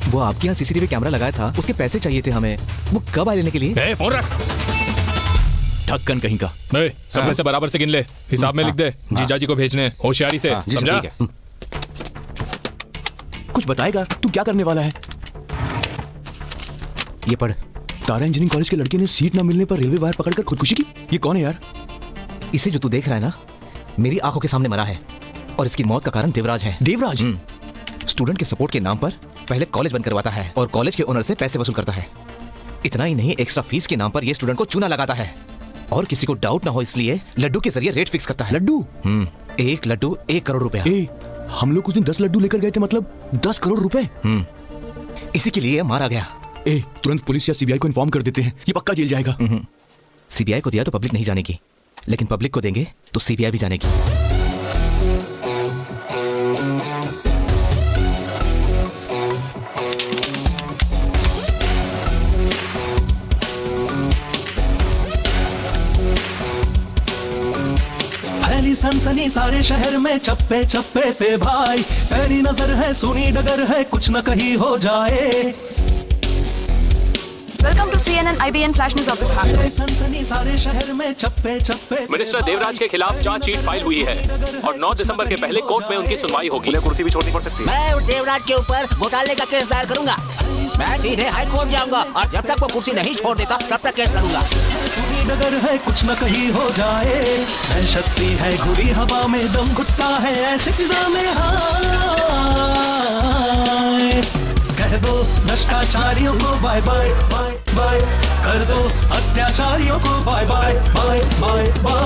वो आपके यहाँ सीसीटीवी कैमरा लगाया था, उसके पैसे चाहिए थे हमें। वो कब आए लेने के लिए? फोन रख। ढक्कन कहीं का। सब में से बराबर से गिन ले, हिसाब में लिख दे। जीजा जी को भेजने, होशियारी से, समझा? कुछ बताएगा तू क्या करने वाला है? ये पढ़। तारा इंजीनियरिंग कॉलेज के लड़के ने सीट ना मिलने पर रेलवे वायर पकड़कर खुदकुशी की। ये कौन है यार? इसे जो तू देख रहा है ना, मेरी आंखों के सामने मरा है और इसकी मौत का कारण देवराज है। देवराज? स्टूडेंट के सपोर्ट के नाम पर पहले कॉलेज बंद करवाता है और कॉलेज के ओनर से पैसे वसूल करता है। इतना ही नहीं, एक्स्ट्रा फीस के नाम पर यह स्टूडेंट को चूना लगाता है और किसी को डाउट ना हो इसलिए लड्डू के जरिए रेट फिक्स करता है। लड्डू? 1 लड्डू 1 करोड़ रुपया। हम लोग उस दिन 10 लड्डू लेकर गए थे, मतलब 10 करोड़ रुपए। इसी के लिए मारा गया। ए, तुरंत पुलिस या सीबीआई को इन्फॉर्म कर देते हैं, ये पक्का जेल जाएगा। सीबीआई को दिया तो पब्लिक नहीं जानेगी, लेकिन पब्लिक को देंगे तो सीबीआई भी जानेगी। फैली सनसनी सारे शहर में चप्पे चप्पे पे भाई, पैनी नजर है सुनी डगर है कुछ न कहीं हो जाए। Welcome to CNN IBN flash news office. फैली सनसनी सारे शहर में चप्पे चप्पे। मिनिस्टर देवराज के खिलाफ चार्जशीट फाइल हुई है और 9 दिसंबर के पहले कोर्ट में उनकी सुनवाई होगी। उन्हें कुर्सी भी छोड़नी पड़ सकती है। मैं उस देवराज के ऊपर घोटाले का केस दायर करूंगा। मैं सीधे हाई कोर्ट जाऊंगा और जब तक वो कुर्सी नहीं छोड़ देता तब तक केस करूंगा। सुनी डगर है कुछ न कहीं हो जाए, दहशत सी है घुली हवा में दम घुटता है ऐसे फिजा में। हाय कह दो भ्रष्टाचारियों को बाय बाय बाय बाय, कर दो अत्याचारियों को bye bye bye bye bye.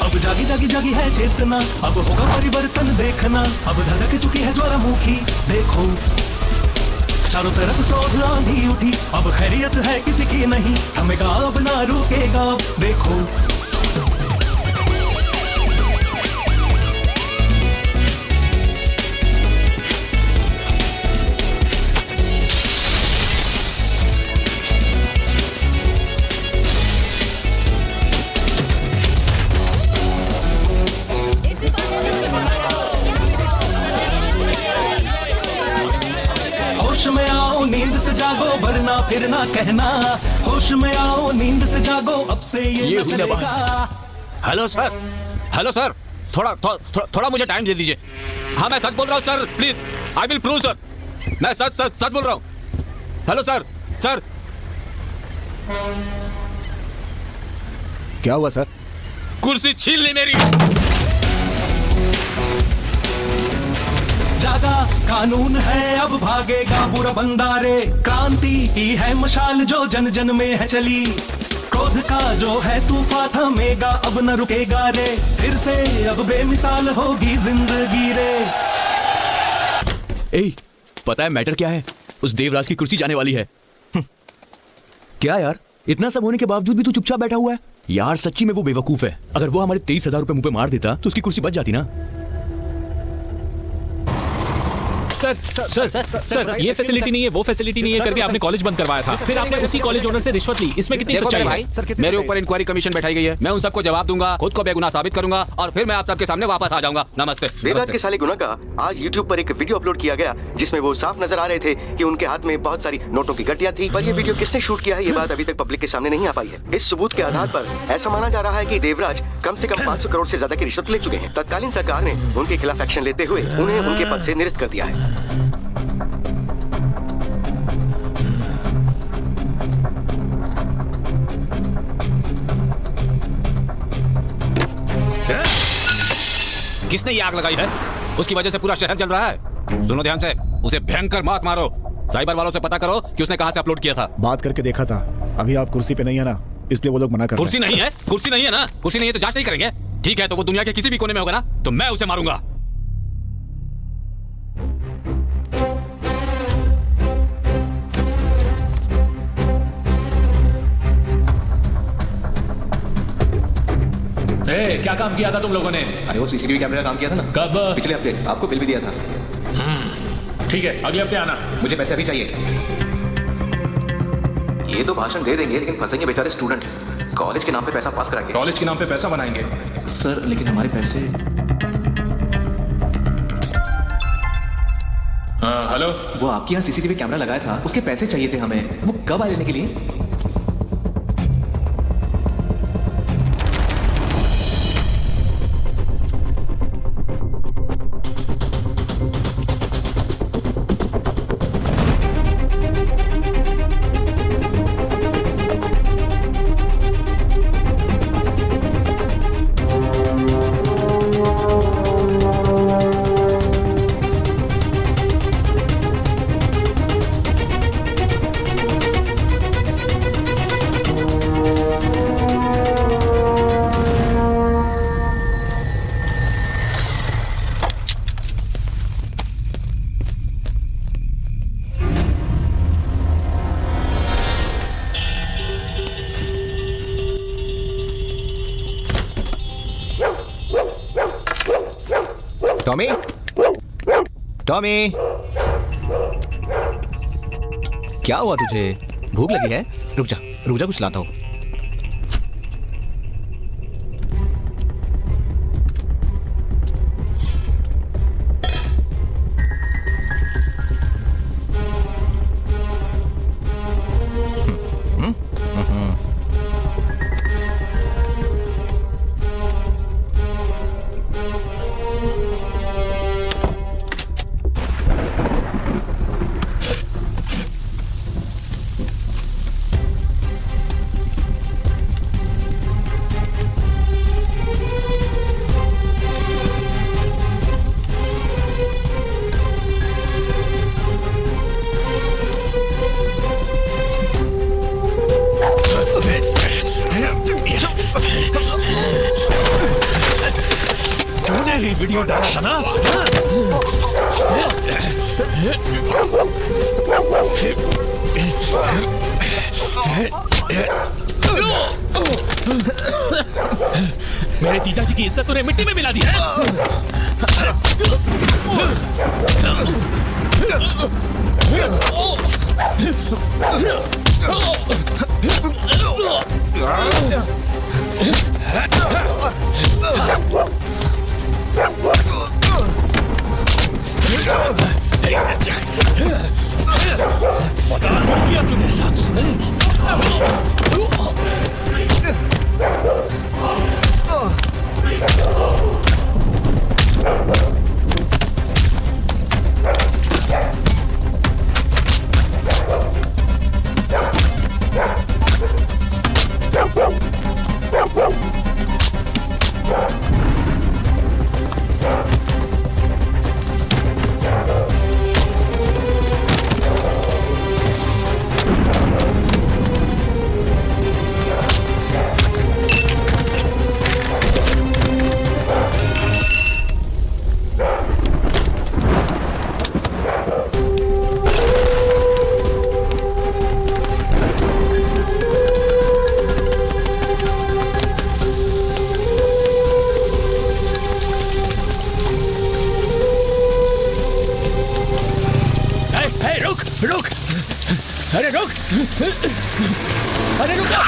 अब जागी जागी जागी है चेतना, अब होगा परिवर्तन देखना। अब धड़क चुकी है ज्वालामुखी देखो, चारों तरफ क्रोध आंधी उठी। अब खैरियत है किसी की नहीं, थमेगा अब ना रुकेगा देखो। होश में आओ नींद से जागो वरना फिर ना कहना, होश में आओ नींद से जागो अब से ये न चलेगा। हेलो सर, हेलो सर, थोड़ा मुझे टाइम दे दीजिए। हाँ मैं सच बोल रहा हूँ sir, please I will prove sir. मैं सच बोल रहा हूँ। हेलो सर, सर क्या हुआ सर? कुर्सी छीन ली मेरी। जागा कानून है अब भागेगा बुरा बंदा रे, क्रांति की है मशाल जो जन जन में है चली। क्रोध का जो है तूफान थमेगा अब न रुकेगा रे, फिर से अब बेमिसाल होगी जिंदगी रे। ए, पता है मैटर क्या है? उस देवराज की कुर्सी जाने वाली है। क्या यार, इतना सब होने के बावजूद भी तू चुपचाप बैठा हुआ है? यार सच्ची में वो बेवकूफ है। अगर वो हमारे 23,000 रुपए मुंह पे मार देता तो उसकी कुर्सी बच जाती ना। सर ये फैसिलिटी नहीं है, वो फैसिलिटी नहीं है करके आपने कॉलेज बंद करवाया था, फिर आपने उसी कॉलेज ओनर से रिश्वत ली। इसमें कितनी सच्चाई है? भाई मेरे ऊपर इंक्वायरी कमीशन बैठाई गई है, मैं उन सबको जवाब दूंगा, खुद को बेगुनाह साबित करूंगा और फिर मैं आप सबके सामने वापस आ जाऊंगा। नमस्ते। देवराज के साले गुना का आज YouTube पर एक वीडियो अपलोड किया गया जिसमें वो साफ नजर आ रहे थे कि उनके हाथ में बहुत सारी नोटों की गड्डियां थी। पर ये वीडियो किसने शूट किया है ये बात अभी तक पब्लिक के सामने नहीं आ पाई है। इस सबूत के आधार पर ऐसा माना जा रहा है कि देवराज कम से कम 500 करोड़ से ज्यादा की रिश्वत ले चुके हैं। तत्कालीन सरकार ने उनके खिलाफ एक्शन लेते हुए उन्हें उनके पद से निरस्त कर दिया है। किसने ये आग लगाई है? उसकी वजह से पूरा शहर जल रहा है। सुनो ध्यान से, उसे भयंकर मौत मारो। साइबर वालों से पता करो कि उसने कहां से अपलोड किया था। बात करके देखा था, अभी आप कुर्सी पे नहीं है ना, इसलिए वो लोग मना कर रहे हैं। कुर्सी नहीं है, कुर्सी नहीं है ना, कुर्सी नहीं है तो जांच नहीं करेंगे। ठीक है, तो वो दुनिया के किसी भी कोने में होगा ना, तो मैं उसे मारूंगा। क्या काम किया था तुम लोगों ने? अरे वो सीसीटीवी कैमरे का काम किया था ना। कब? पिछले हफ्ते। आपको बिल भी दिया था। ठीक है, अगले हफ्ते आना। मुझे पैसे अभी चाहिए। ये तो भाषण दे देंगे लेकिन फंसेंगे बेचारे स्टूडेंट। कॉलेज के नाम पे पैसा पास कराएंगे। कॉलेज के नाम पे पैसा बनाएंगे। सर लेकिन हमारे पैसे। हेलो, वो आपके यहाँ सीसीटीवी कैमरा लगाया था, उसके पैसे चाहिए थे हमें। वो कब आए लेने के लिए? टॉमी, टॉमी, क्या हुआ तुझे? भूख लगी है? रुक जा कुछ लाता हूँ। वीडियो डाला था ना? मेरे जीजा जी की इज्जत तूने मिट्टी में मिला दी है। बता क्यों किया तूने ऐसा? रुक! अरे रुक! अरे रुको!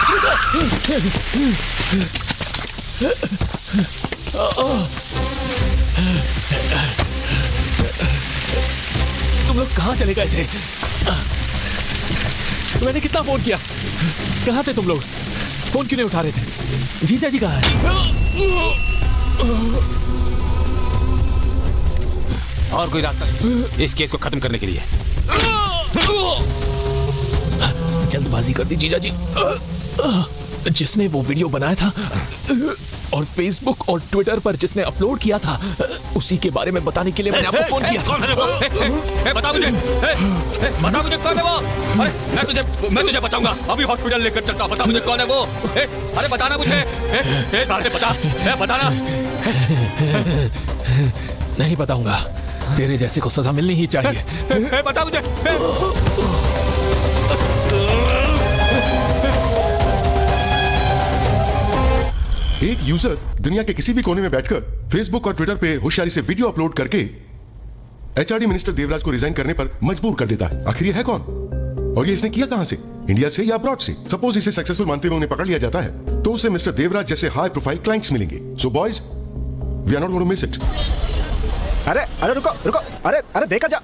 तुम लोग कहाँ चले गए थे? मैंने कितना फोन किया? कहाँ थे तुम लोग? फोन क्यों नहीं उठा रहे थे? जीजा जी कहाँ है? और कोई रास्ता नहीं इस केस को खत्म करने के लिए? जल्दबाजी कर दी जीजा जी। जिसने वो वीडियो बनाया था और फेसबुक और ट्विटर पर जिसने अपलोड किया था उसी के बारे में बताने के लिए मैंने आपको फोन किया। कौन है वो? बता मुझे, बता मुझे कौन है वो? मैं तुझे बचाऊंगा, अभी हॉस्पिटल लेकर चलता। बता मुझे कौन है वो? अरे बताना मुझे, साले बताना। नहीं बताऊंगा, तेरे जैसे को सजा मिलनी ही चाहिए। बता मुझे। एक यूजर दुनिया के किसी भी कोने में बैठकर फेसबुक और ट्विटर पे होशियारी से वीडियो अपलोड करके एचआरडी मिनिस्टर देवराज को रिजाइन करने पर मजबूर कर देता है। आखिर ये है कौन और ये इसने किया कहां से? इंडिया से या अब्रॉड से? सपोज इसे सक्सेसफुल मानते हुए उन्हें पकड़ लिया जाता है तो उसे मिस्टर देवराज जैसे हाई प्रोफाइल क्लाइंट्स मिलेंगे। So boys, we are not going to miss it. अरे रुको, अरे देखा जा।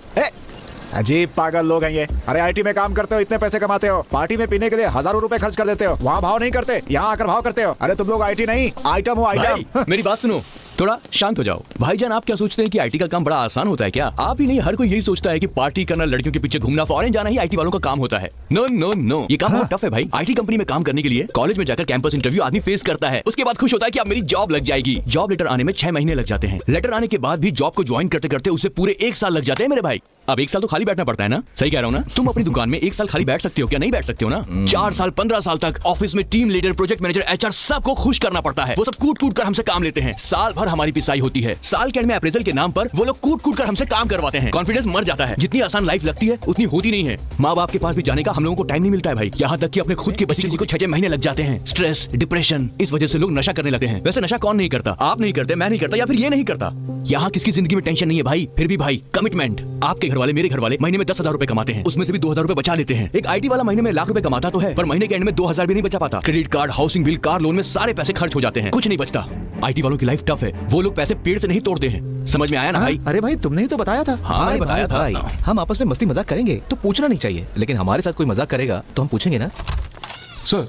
अजीब पागल लोग हैं ये। अरे आईटी में काम करते हो, इतने पैसे कमाते हो, पार्टी में पीने के लिए हजारों रुपए खर्च कर देते हो, वहाँ भाव नहीं करते, यहाँ आकर भाव करते हो। अरे तुम लोग आईटी नहीं, आइटम हो आइटम। मेरी बात सुनो, थोड़ा शांत हो जाओ। भाईजान, आप क्या सोचते हैं कि आईटी का काम बड़ा आसान होता है क्या? आप ही नहीं, हर कोई यही सोचता है कि पार्टी करना, लड़कियों के पीछे घूमना, फॉरेन जाना ही आईटी वालों का काम होता है। नो नो नो, ये काम बहुत टफ है भाई। आईटी कंपनी में काम करने के लिए कॉलेज में जाकर कैंपस इंटरव्यू आदमी फेस करता है, उसके बाद खुश होता है कि अब मेरी जॉब लग जाएगी। जॉब लेटर आने में 6 महीने लग जाते हैं। लेटर आने के बाद भी जॉब को ज्वाइन करते करते उसे पूरे 1 साल लग जाते हैं मेरे भाई। अब 1 साल तो खाली बैठना पड़ता है ना। सही कह रहा हूँ ना? तुम अपनी दुकान में 1 साल खाली बैठ सकते हो क्या? नहीं बैठ सकते हो ना। 4 साल 15 साल तक ऑफिस में team leader, project manager, HR सबको खुश करना पड़ता है। वो सब कूट कूट कर हमसे काम लेते हैं। साल भर हमारी पिसाई होती है। साल के एंड में अप्रेजल के नाम पर वो लोग कूट कूट कर हमसे काम करवाते हैं। कॉन्फिडेंस मर जाता है। जितनी आसान लाइफ लगती है उतनी होती नहीं है। माँ बाप के पास भी जाने का हम लोगों को टाइम नहीं मिलता है भाई। यहाँ तक कि अपने खुद के बच्चे को 6 महीने लग जाते हैं। स्ट्रेस, डिप्रेशन, इस वजह से लोग नशा करने लगते हैं। वैसे नशा कौन नहीं करता? आप नहीं करते, मैं नहीं करता, या फिर ये नहीं करता। यहाँ किसकी जिंदगी में टेंशन नहीं है भाई। फिर भी भाई कमिटमेंट। आपके घर वाले, मेरे घर वाले महीने में 10,000 रुपए कमाते हैं, उसमें से भी 2,000 रुपए बचा लेते हैं। एक IT वाला महीने में लाख रुपए कमाता तो है, पर महीने के एंड में 2,000 भी नहीं बचा पाता। Credit card, housing bill, car loan में सारे पैसे खर्च हो जाते हैं, कुछ नहीं बचता। IT वालों की लाइफ टफ है। वो लोग पैसे पेड़ से नहीं तोड़ते हैं। समझ में आया ना भाई? अरे भाई तुमने ही तो बताया था। हाँ मैंने बताया था भाई। हम आपस में मस्ती मजाक करेंगे तो पूछना नहीं चाहिए, लेकिन हमारे साथ कोई मजाक करेगा तो हम पूछेंगे ना। सर,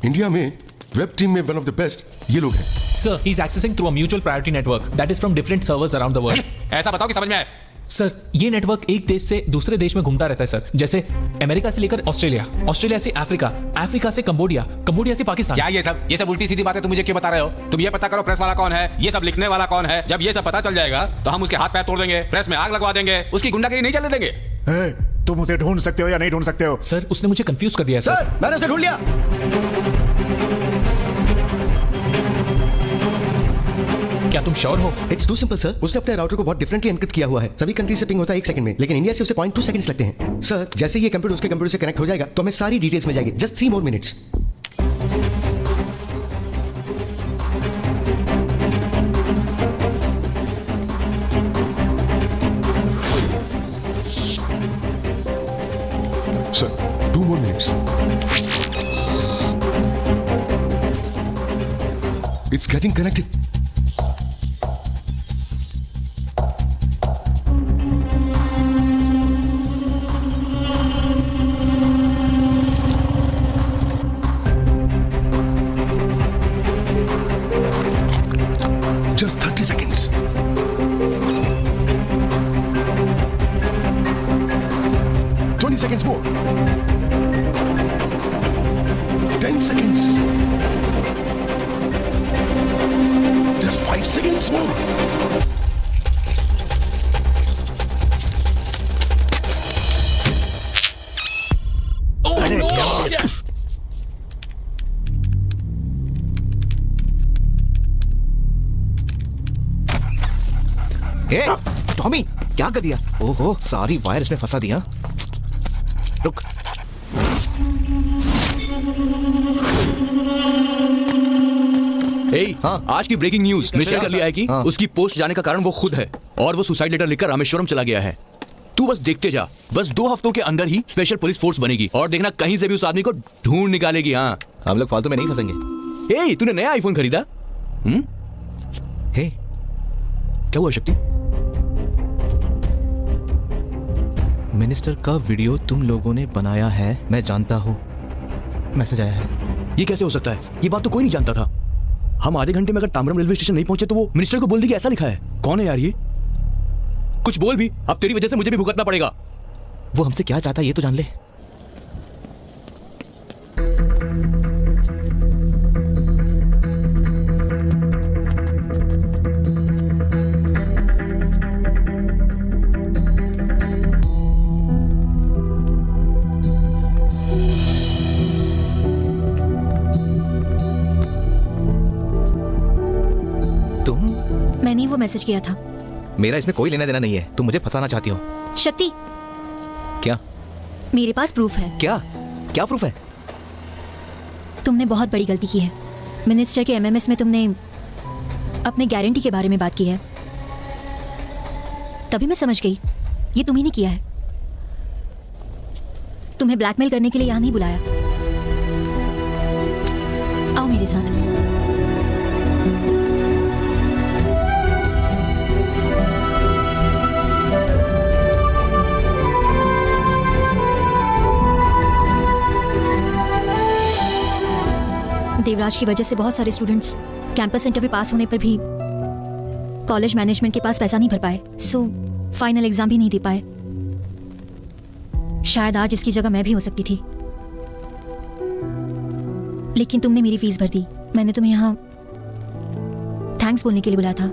इंडिया में वेब टीम में वन ऑफ द बेस्ट ये लोग हैं। Sir, he's accessing through a mutual priority network that is from different servers around the world. ऐसा बताओ कि समझ में आए। सर, ये नेटवर्क एक देश से दूसरे देश में घूमता रहता है सर। जैसे अमेरिका से लेकर ऑस्ट्रेलिया, ऑस्ट्रेलिया से अफ्रीका, अफ्रीका से कंबोडिया, कंबोडिया से पाकिस्तान। क्या ये सब उल्टी सीधी बातें तुम मुझे क्यों बता रहे हो? तुम ये पता करो प्रेस वाला कौन है, ये सब लिखने वाला कौन है। जब ये सब पता चल जाएगा तो हम उसके हाथ पैर तोड़ देंगे, प्रेस में आग लगवा देंगे, उसकी गुंडागिरी नहीं चलने देंगे। तुम उसे ढूंढ सकते हो या नहीं ढूंढ सकते हो? सर, उसने मुझे कंफ्यूज कर दिया सर। मैंने उसे ढूंढ लिया। क्या तुम श्योर हो? It's too simple sir. उसने अपने राउटर को बहुत डिफरेंटली एन्क्रिप्ट किया हुआ है। सभी कंट्री से पिंग होता है 1 सेकंड में, लेकिन इंडिया से उसे 0.2 सेकंड्स लगते हैं। सर, जैसे ये कंप्यूटर उसके कंप्यूटर से कनेक्ट हो जाएगा तो हमें सारी डिटेल्स मिल जाएगी। Just 3 more minutes। Sir, 2 more minutes। It's getting connected। Just 30 seconds। 20 seconds more। 10 seconds। Just 5 seconds more। A, Tommy क्या कर दिया? ओहो, सारी वायर इसने फंसा दिया। रुक। हाँ, आज की ब्रेकिंग न्यूज मिस्टर कर लिया है कि उसकी पोस्ट जाने का कारण वो खुद है और वो सुसाइड लेटर लिखकर रामेश्वरम चला गया है। तू बस देखते जा, बस 2 हफ्तों के अंदर ही स्पेशल पुलिस फोर्स बनेगी और देखना कहीं से भी उस आदमी को ढूंढ निकालेगी। हाँ, हम लोग फालतू में नहीं फंसेंगे। ए, तूने नया आईफोन खरीदा? हे, क्या हुआ शक्ति? मिनिस्टर का वीडियो तुम लोगों ने बनाया है, मैं जानता हूँ। मैसेज आया है। ये कैसे हो सकता है? ये बात तो कोई नहीं जानता था। हम आधे घंटे में अगर ताम्रम रेलवे स्टेशन नहीं पहुंचे तो वो मिनिस्टर को बोल दी कि ऐसा लिखा है। कौन है यार ये? कुछ बोल भी, अब तेरी वजह से मुझे भी भुगतना पड़ेगा। वो हमसे क्या चाहता है ये तो जान ले। मैंने वो मैसेज किया था। मेरा इसमें कोई लेना देना नहीं है। तुम मुझे फंसाना चाहती हो। शक्ति, क्या? मेरे पास प्रूफ है। क्या? क्या प्रूफ है? तुमने बहुत बड़ी गलती की है। मिनिस्टर के MMS में तुमने अपने गारंटी के बारे में बात की है। तभी मैं समझ गई ये तुम्ही ने किया है। तुम्हें ब्लैकमेल करने के लिए यहाँ नहीं बुलाया। आओ मेरे साथ। देवराज की वजह से बहुत सारे स्टूडेंट्स कैंपस इंटरव्यू पास होने पर भी कॉलेज मैनेजमेंट के पास पैसा नहीं भर पाए, सो फाइनल एग्जाम भी नहीं दे पाए। शायद आज इसकी जगह मैं भी हो सकती थी, लेकिन तुमने मेरी फीस भर दी। मैंने तुम्हें यहाँ थैंक्स बोलने के लिए बुलाया था।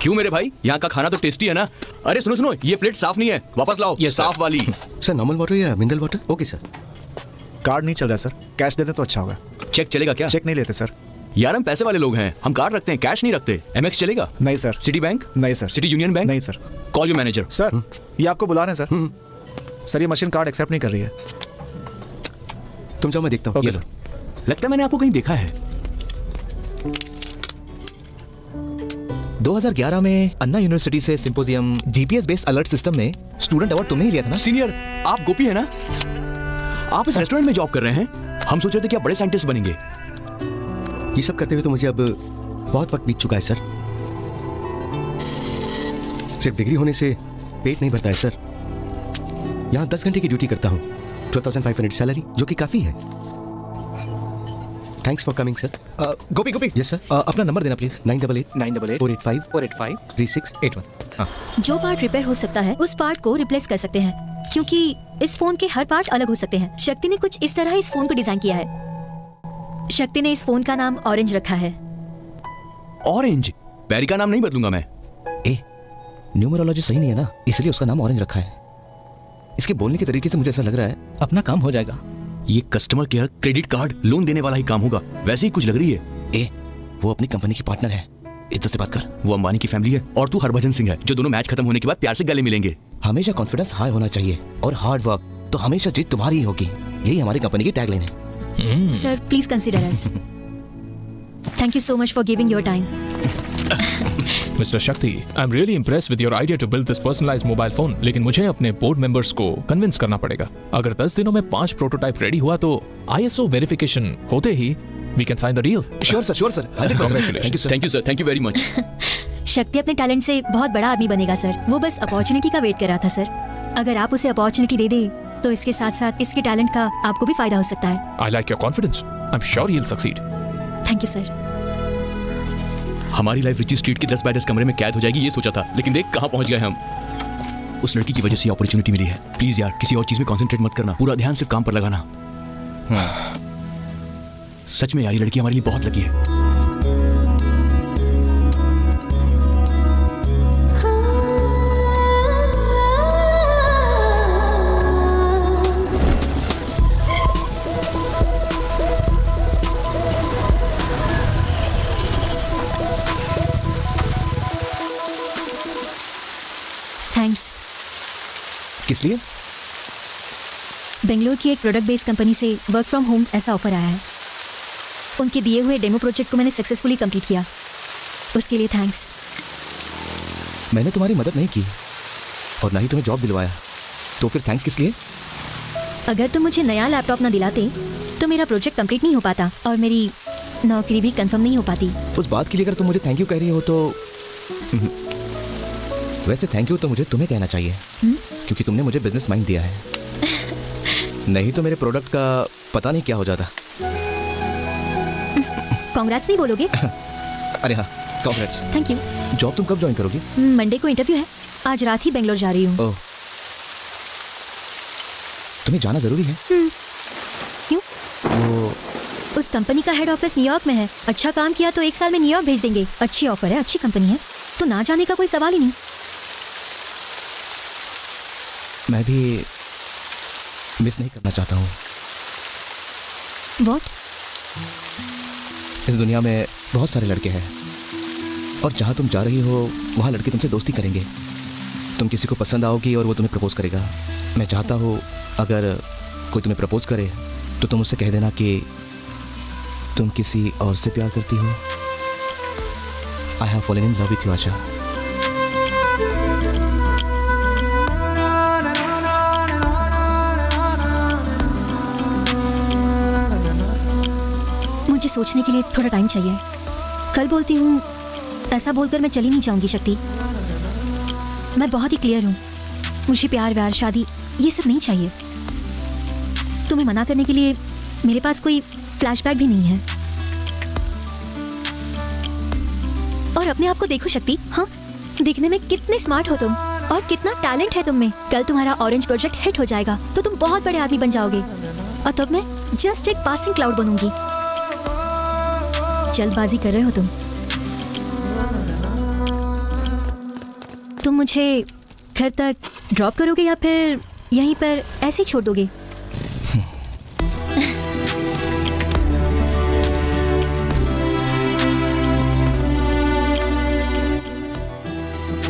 क्यों मेरे भाई, यहाँ का खाना तो टेस्टी है ना। अरे सुनो सुनो, ये प्लेट साफ नहीं है, वापस लाओ। ये साफ वाली। सर नॉर्मल वाटर या mineral water? Okay sir. Card नहीं चल रहा सर, कैश देते तो अच्छा होगा। चेक चलेगा क्या? चेक नहीं लेते सर। यार हम पैसे वाले लोग हैं, हम कार्ड रखते हैं, कैश नहीं रखते। एमएक्स चलेगा? नहीं सर। Citi bank? नहीं सर। City Union Bank? नहीं sir. Call you manager. Sir ये आपको बुला रहे हैं सर। सर ये मशीन कार्ड एक्सेप्ट नहीं कर रही है। तुम जाओ, मैं देखता हूँ। Okay sir. लगता है मैंने आपको कहीं देखा है। 2011 में अन्ना यूनिवर्सिटी से symposium GPS based alert system में स्टूडेंट अवार्ड तुमने ही लिया था ना? सीनियर, आप गोपी है ना? आप इस रेस्टोरेंट में जॉब कर रहे हैं। हम सोच रहे थे कि आप बड़े साइंटिस्ट बनेंगे। ये सब करते हुए तो मुझे अब बहुत वक्त बीत चुका है सर। सिर्फ डिग्री होने से पेट नहीं भरता है सर। यहाँ 10 घंटे की ड्यूटी करता हूँ, 12,500 सैलरी, जो कि काफी है। Thanks for coming sir. Gopi Gopi. Yes sir. अपना नंबर देना प्लीज। 9888 485 485 3681। हाँ। जो पार्ट रिपेयर हो सकता है उस पार्ट को रिप्लेस कर सकते हैं, क्योंकि इस फोन के हर पार्ट अलग हो सकते हैं। शक्ति ने कुछ इस तरह इस फोन को डिजाइन किया है। शक्ति ने इस फोन का नाम ऑरेंज रखा है। ऑरेंज? पैरी का नाम नहीं बदलूंगा मैं। न्यूमरोलॉजी सही नहीं है ना, इसलिए उसका नाम ऑरेंज रखा है। इसके बोलने के तरीके से मुझे ऐसा लग रहा है अपना काम हो जाएगा। ये customer care, credit card, loan देने वाला ही काम होगा। वैसे ही कुछ लग रही है। वो अपनी कंपनी की पार्टनर है, इज्जत से बात कर। वो अंबानी की फैमिली है और तू हरभजन सिंह है, जो दोनों मैच खत्म होने के बाद प्यार से गले मिलेंगे। हमेशा कॉन्फिडेंस हाई होना चाहिए और हार्ड वर्क, तो हमेशा जीत तुम्हारी ही होगी। यही हमारी कंपनी की टैगलाइन है। Sir please consider us. Thank you so much for giving your time. Mister Shakti, I am really impressed with your idea to build this personalised mobile phone, लेकिन मुझे अपने बोर्ड मेंबर्स को कन्विंस करना पड़ेगा। अगर 10 दिनों में 5 प्रोटोटाइप रेडी हुआ तो ISO वेरिफिकेशन होते ही we can sign the deal. Sure sir, sure sir. Thank you sir, thank you very much. Shakti अपने टैलेंट से बहुत बड़ा आदमी बनेगा सर। वो बस अपॉर्चुनिटी का वेट कर रहा था सर। अगर आप उसे अपॉर्चुनिटी दे दे तो इसके साथ साथ इसके टैलेंट का आपको भी फायदा हो सकता है। I like your confidence. I am sure he will succeed. Thank you sir. हमारी लाइफ रिची स्ट्रीट के 10 बाय 10 कमरे में कैद हो जाएगी ये सोचा था, लेकिन देख कहां पहुंच गए हम। उस लड़की की वजह से अपॉर्चुनिटी मिली है। प्लीज यार, किसी और चीज में कंसंट्रेट मत करना, पूरा ध्यान सिर्फ काम पर लगाना। सच में यार, ये लड़की हमारे लिए बहुत लकी है। थैंक्स। किस लिए? बेंगलोर की एक प्रोडक्ट बेस्ड कंपनी से वर्क फ्रॉम होम ऐसा ऑफर आया है। उनके दिए हुए डेमो प्रोजेक्ट को मैंने सक्सेसफुली कंप्लीट किया, उसके लिए थैंक्स। मैंने तुम्हारी मदद नहीं की और ना ही तुम्हें जॉब दिलवाया, तो फिर थैंक्स किस लिए? अगर तुम मुझे नया लैपटॉप ना दिलाते तो मेरा प्रोजेक्ट कंप्लीट नहीं हो पाता और मेरी नौकरी भी कंफर्म नहीं हो पाती। उस बात के लिए अगर तुम मुझे थैंक यू कह रही हो तो वैसे थैंक यू तो मुझे तुम्हें कहना चाहिए, क्योंकि तुमने मुझे बिजनेस माइंड दिया है। नहीं तो मेरे प्रोडक्ट का पता नहीं क्या हो जाता। कांग्रेट्स नहीं बोलोगे? अरे हाँ, कांग्रेट्स। Thank you. जॉब तुम कब ज्वाइन करोगी? मंडे को इंटरव्यू है, आज रात ही बेंगलोर जा रही हूँ। ओह, तुम्हें जाना जरूरी है? क्यों? वो उस कंपनी का हेड ऑफिस न्यूयॉर्क में है। अच्छा काम किया तो 1 साल में न्यूयॉर्क भेज देंगे। अच्छी ऑफर है, अच्छी कंपनी है, तो ना जाने का कोई सवाल ही नहीं। मैं भी मिस नहीं करना चाहता हूँ। What? इस दुनिया में बहुत सारे लड़के हैं और जहाँ तुम जा रही हो वहाँ लड़के तुमसे दोस्ती करेंगे। तुम किसी को पसंद आओगी और वो तुम्हें प्रपोज करेगा। मैं चाहता हूँ अगर कोई तुम्हें प्रपोज करे तो तुम उससे कह देना कि तुम किसी और से प्यार करती हो। I have fallen in love with you Asha. मुझे सोचने के लिए थोड़ा टाइम चाहिए। कल बोलती हूँ, ऐसा बोलकर मैं चली नहीं जाऊंगी शक्ति। मैं बहुत ही क्लियर हूँ, मुझे प्यार व्यार शादी ये सब नहीं चाहिए। तुम्हें मना करने के लिए मेरे पास कोई फ्लैशबैक भी नहीं है। और अपने आप को देखो शक्ति, हाँ, दिखने में कितने स्मार्ट हो तुम और कितना टैलेंट है तुम में। कल तुम्हारा ऑरेंज प्रोजेक्ट हिट हो जाएगा तो तुम बहुत बड़े आदमी बन जाओगे और तब मैं जस्ट एक पासिंग क्लाउड बनूंगी। जल्दबाजी कर रहे हो तुम। तुम मुझे घर तक ड्रॉप करोगे या फिर यहीं पर ऐसे ही छोड़ दोगे?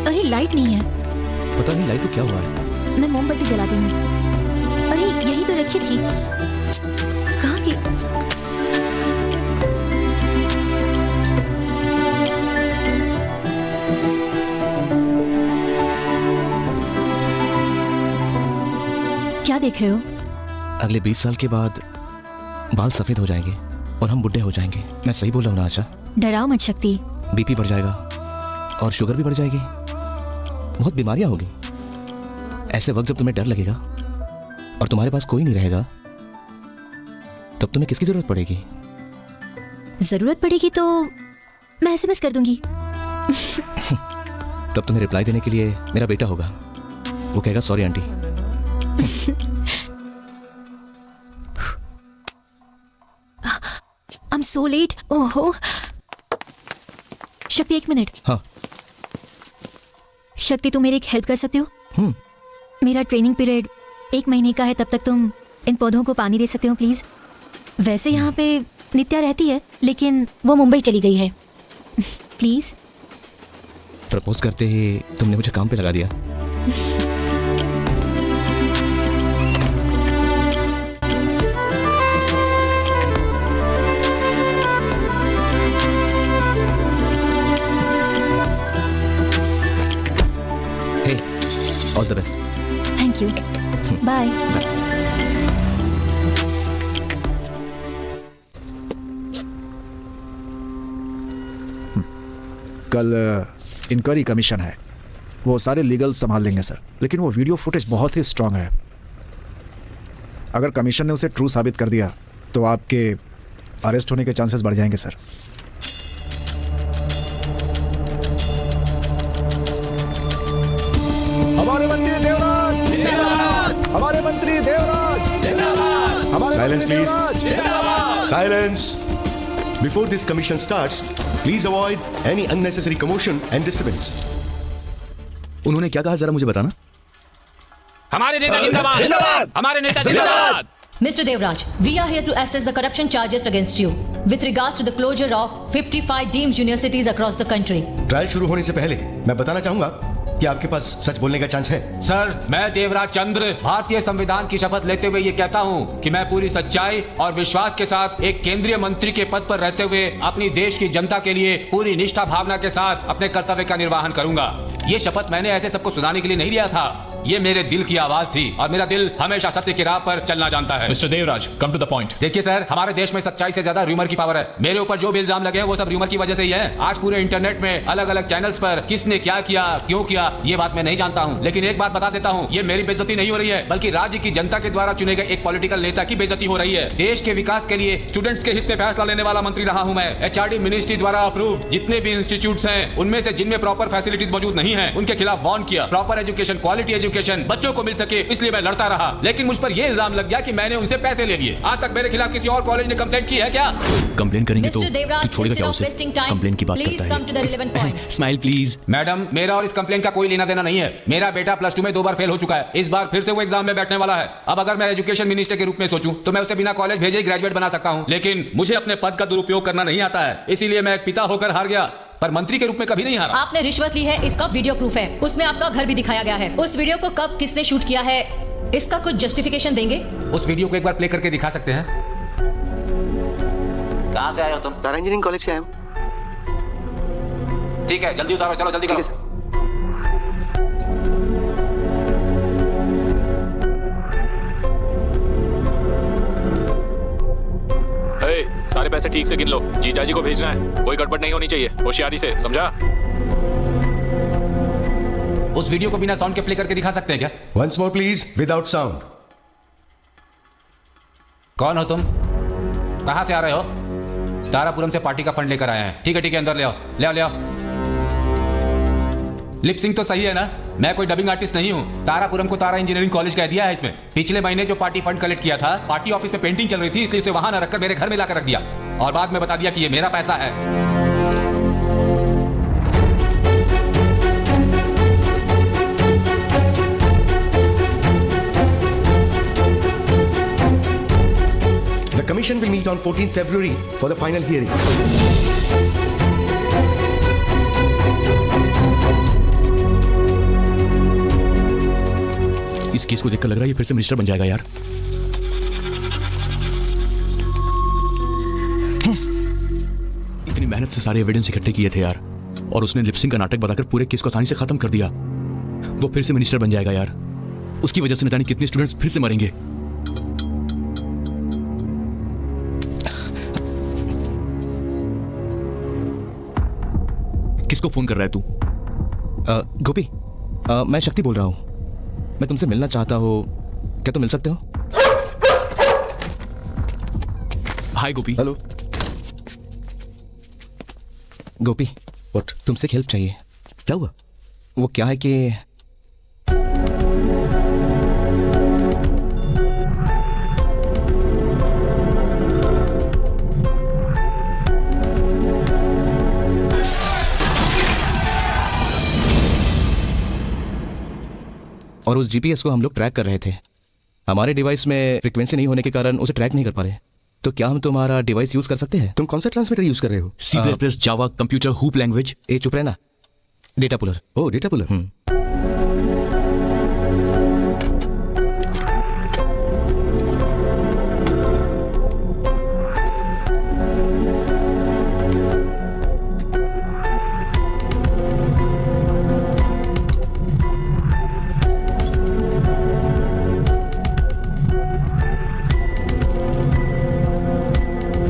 अरे लाइट नहीं है। पता नहीं लाइट को क्या हुआ है। मैं मोमबत्ती जला दूंगी। अरे यही तो रखी थी। कहाँ की? क्या देख रहे हो? अगले 20 साल के बाद बाल सफेद हो जाएंगे और हम बुढ़े हो जाएंगे। मैं सही बोला हूँ ना आशा? डराओ मत शक्ति। बीपी बढ़ जाएगा और शुगर भी बढ़ जाएगी, बहुत बीमारियां होगी। ऐसे वक्त जब तुम्हें डर लगेगा और तुम्हारे पास कोई नहीं रहेगा, तब तुम्हें किसकी जरूरत पड़ेगी? जरूरत पड़ेगी तो मैं एसएमएस कर दूंगी। तब तुम्हें रिप्लाई देने के लिए मेरा बेटा होगा। वो कहेगा sorry aunty. I'm so late. ओहो। शक्ति 1 मिनट। हाँ। शक्ति तुम मेरी एक हेल्प कर सकते हो? मेरा ट्रेनिंग पीरियड 1 महीने का है, तब तक तुम इन पौधों को पानी दे सकते हो प्लीज? वैसे यहाँ पे नित्या रहती है लेकिन वो मुंबई चली गई है। प्लीज। प्रपोज करते ही तुमने मुझे काम पे लगा दिया। All the best. Thank you. Bye. कल इंक्वायरी कमीशन है, वो सारे लीगल संभाल लेंगे सर, लेकिन वो वीडियो फुटेज बहुत ही स्ट्रांग है। अगर कमीशन ने उसे ट्रू साबित कर दिया तो आपके अरेस्ट होने के चांसेस बढ़ जाएंगे सर। हमारे मंत्री देवराज जिंदाबाद, हमारे मंत्री देवराज जिंदाबाद, हमारे Silence, मंत्री please. देवराज जिंदाबाद। Silence. Before this commission starts, please avoid any unnecessary commotion and disturbance. उन्होंने क्या कहा, जरा मुझे बताना। हमारे नेता जिंदाबाद, जिंदाबाद, हमारे नेता जिंदाबाद। Mr. Devraj, we are here to assess the corruption charges against you with regards to the closure of 55 deemed universities across the country. Trial शुरू होने से पहले मैं बताना चाहूंगा कि आपके पास सच बोलने का चांस है। सर, मैं देवराज चंद्र भारतीय संविधान की शपथ लेते हुए ये कहता हूँ कि मैं पूरी सच्चाई और विश्वास के साथ एक केंद्रीय मंत्री के पद पर रहते हुए अपनी देश की जनता के लिए पूरी निष्ठा भावना के साथ अपने कर्तव्य का निर्वहन करूंगा। ये शपथ मैंने ऐसे सबको सुनाने के लिए नहीं लिया था, ये मेरे दिल की आवाज थी और मेरा दिल हमेशा सत्य की राह पर चलना जानता है। Mister Devraj, come to the point. देखिए सर, हमारे देश में सच्चाई से ज्यादा र्यूमर की पावर है। मेरे ऊपर जो भी इल्जाम लगे हैं वो सब र्यूमर की वजह से ही है। आज पूरे इंटरनेट में अलग अलग चैनल्स पर किसने क्या किया, क्यों किया, ये बात मैं नहीं जानता हूँ, लेकिन एक बात बता देता हूँ, ये मेरी बेइज्जती नहीं हो रही है, बल्कि राज्य की जनता के द्वारा चुने गए एक पॉलिटिकल नेता की बेइज्जती हो रही है। देश के विकास के लिए स्टूडेंट्स के हित में फैसला लेने वाला मंत्री रहा हूँ मैं। एचआरडी मिनिस्ट्री द्वारा अप्रूव्ड जितने भी इंस्टीट्यूट्स हैं, उनमें से जिनमें प्रॉपर फैसिलिटीज मौजूद नहीं है, उनके खिलाफ वार्न किया। प्रॉपर एजुकेशन, क्वालिटी एजुकेशन बच्चों को सके इसलिए मैं लड़ता रहा, लेकिन मुझ पर यह इल्जाम लग गया कि मैंने उनसे पैसे ले लिए। आज तक मेरे खिलाफ किसी और कॉलेज ने कंप्लेंट की है क्या? कंप्लेंट करेंगे तो Mr. Devraj, तू छोड़ेगा क्या instead उसे? of wasting time, कंप्लेंट की बात please करता come to the relevant points. Smile please. Madam, मेरा और इस कंप्लेंट का कोई लेना देना नहीं है। मेरा बेटा प्लस 2 में 2 बार फेल हो चुका है, इस बार फिर से वो एग्जाम में बैठने वाला है। अब अगर मैं एजुकेशन मिनिस्टर के रूप में सोचूं तो मैं उसे बिना कॉलेज भेजे ही ग्रेजुएट बना सकता हूं, लेकिन मुझे अपने पद का दुरुपयोग करना नहीं आता है, इसीलिए मैं एक पिता होकर हार गया, पर मंत्री के रूप में कभी नहीं हारा। आपने रिश्वत ली है, इसका वीडियो प्रूफ है, उसमें आपका घर भी दिखाया गया है। उस वीडियो को कब किसने शूट किया है, इसका कुछ जस्टिफिकेशन देंगे? उस वीडियो को एक बार प्ले करके दिखा सकते हैं? कहां से आए हो तुम? तारा इंजीनियरिंग कॉलेज से आया हूँ। ठीक है, जल्दी उतारो, चलो जल्दी करो। सारे पैसे ठीक से गिन लो, जीजाजी को भेजना है, कोई गड़बड़ नहीं होनी चाहिए, होशियारी से, समझा? उस वीडियो को बिना साउंड के प्ले करके दिखा सकते हैं क्या? Once more please, without sound. कौन हो तुम? कहां से आ रहे हो? तारापुरम से पार्टी का फंड लेकर आए हैं। ठीक है, अंदर ले आओ, ले आओ, ले आओ। लिपसिंग तो सही है ना? मैं कोई डबिंग आर्टिस्ट नहीं हूँ। तारापुरम को तारा इंजीनियरिंग कॉलेज कह दिया है इसमें। पिछले महीने जो पार्टी फंड कलेक्ट किया था, पार्टी ऑफिस में पेंटिंग चल रही थी, इसलिए उसे वहां न रखकर मेरे घर में लाकर रख दिया और बाद में बता दिया कि ये मेरा पैसा है। commission will meet on 14th February for the final hearing. इस केस को देखकर लग रहा है ये फिर से मिनिस्टर बन जाएगा यार। इतनी मेहनत से सारे एविडेंस इकट्ठे किए थे यार, और उसने लिपसिंग का नाटक बताकर पूरे केस को आसानी से खत्म कर दिया। वो फिर से मिनिस्टर बन जाएगा यार। उसकी वजह से न जाने कितने स्टूडेंट्स फिर से मरेंगे। किसको फोन कर रहा है तू? गोपी, मैं शक्ति बोल रहा हूँ। मैं तुमसे मिलना चाहता हूँ, क्या तुम मिल सकते हो? Hi Gopi. Hello Gopi, what? तुमसे एक हेल्प चाहिए। क्या हुआ? वो क्या है कि और उस जीपीएस को हम लोग ट्रैक कर रहे थे। हमारे डिवाइस में फ्रीक्वेंसी नहीं होने के कारण उसे ट्रैक नहीं कर पा रहे। तो क्या हम तुम्हारा डिवाइस यूज कर सकते हैं? तुम कौन सा ट्रांसमीटर यूज कर रहे हो? C++, जावा, कंप्यूटर, हूप लैंग्वेज। ए चुप रहना। Data puller. Oh, data puller.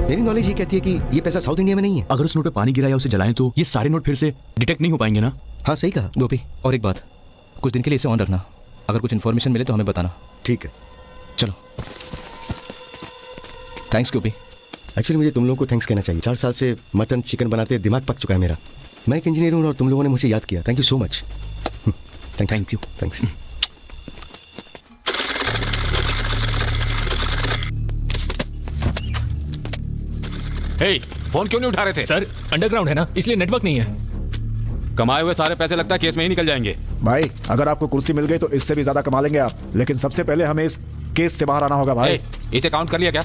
मेरी नॉलेज ये कहती है कि ये पैसा साउथ इंडिया में नहीं है। अगर उस नोट पे पानी गिरा या उसे जलाएं तो ये सारे नोट फिर से डिटेक्ट नहीं हो पाएंगे ना? हाँ, सही कहा गोपी। और एक बात, कुछ दिन के लिए इसे ऑन रखना। अगर कुछ इन्फॉर्मेशन मिले तो हमें बताना। ठीक है, चलो। थैंक्स गोपी। एक्चुअली मुझे तुम लोगों को थैंक्स कहना चाहिए। 4 साल से मटन चिकन बनाते दिमाग पक चुका है मेरा। मैं एक इंजीनियर हूँ और तुम लोगों ने मुझे याद किया। Thank you so much. Thank you. Thanks. Hey, phone क्यों नहीं उठा रहे थे? सर अंडरग्राउंड है ना, इसलिए नेटवर्क नहीं है। कमाए हुए सारे पैसे लगता है केस में ही निकल जाएंगे। भाई अगर आपको कुर्सी मिल गई तो इससे भी ज्यादा कमा लेंगे आप, लेकिन सबसे पहले हमें इस केस से बाहर आना होगा भाई। हे, इसे काउंट कर लिया क्या?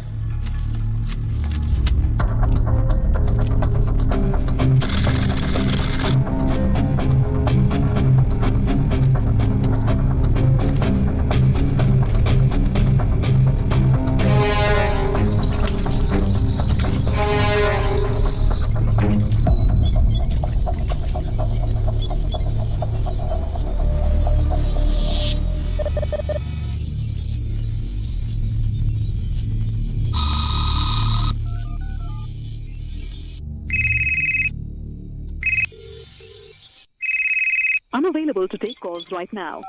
Unavailable to take calls right now.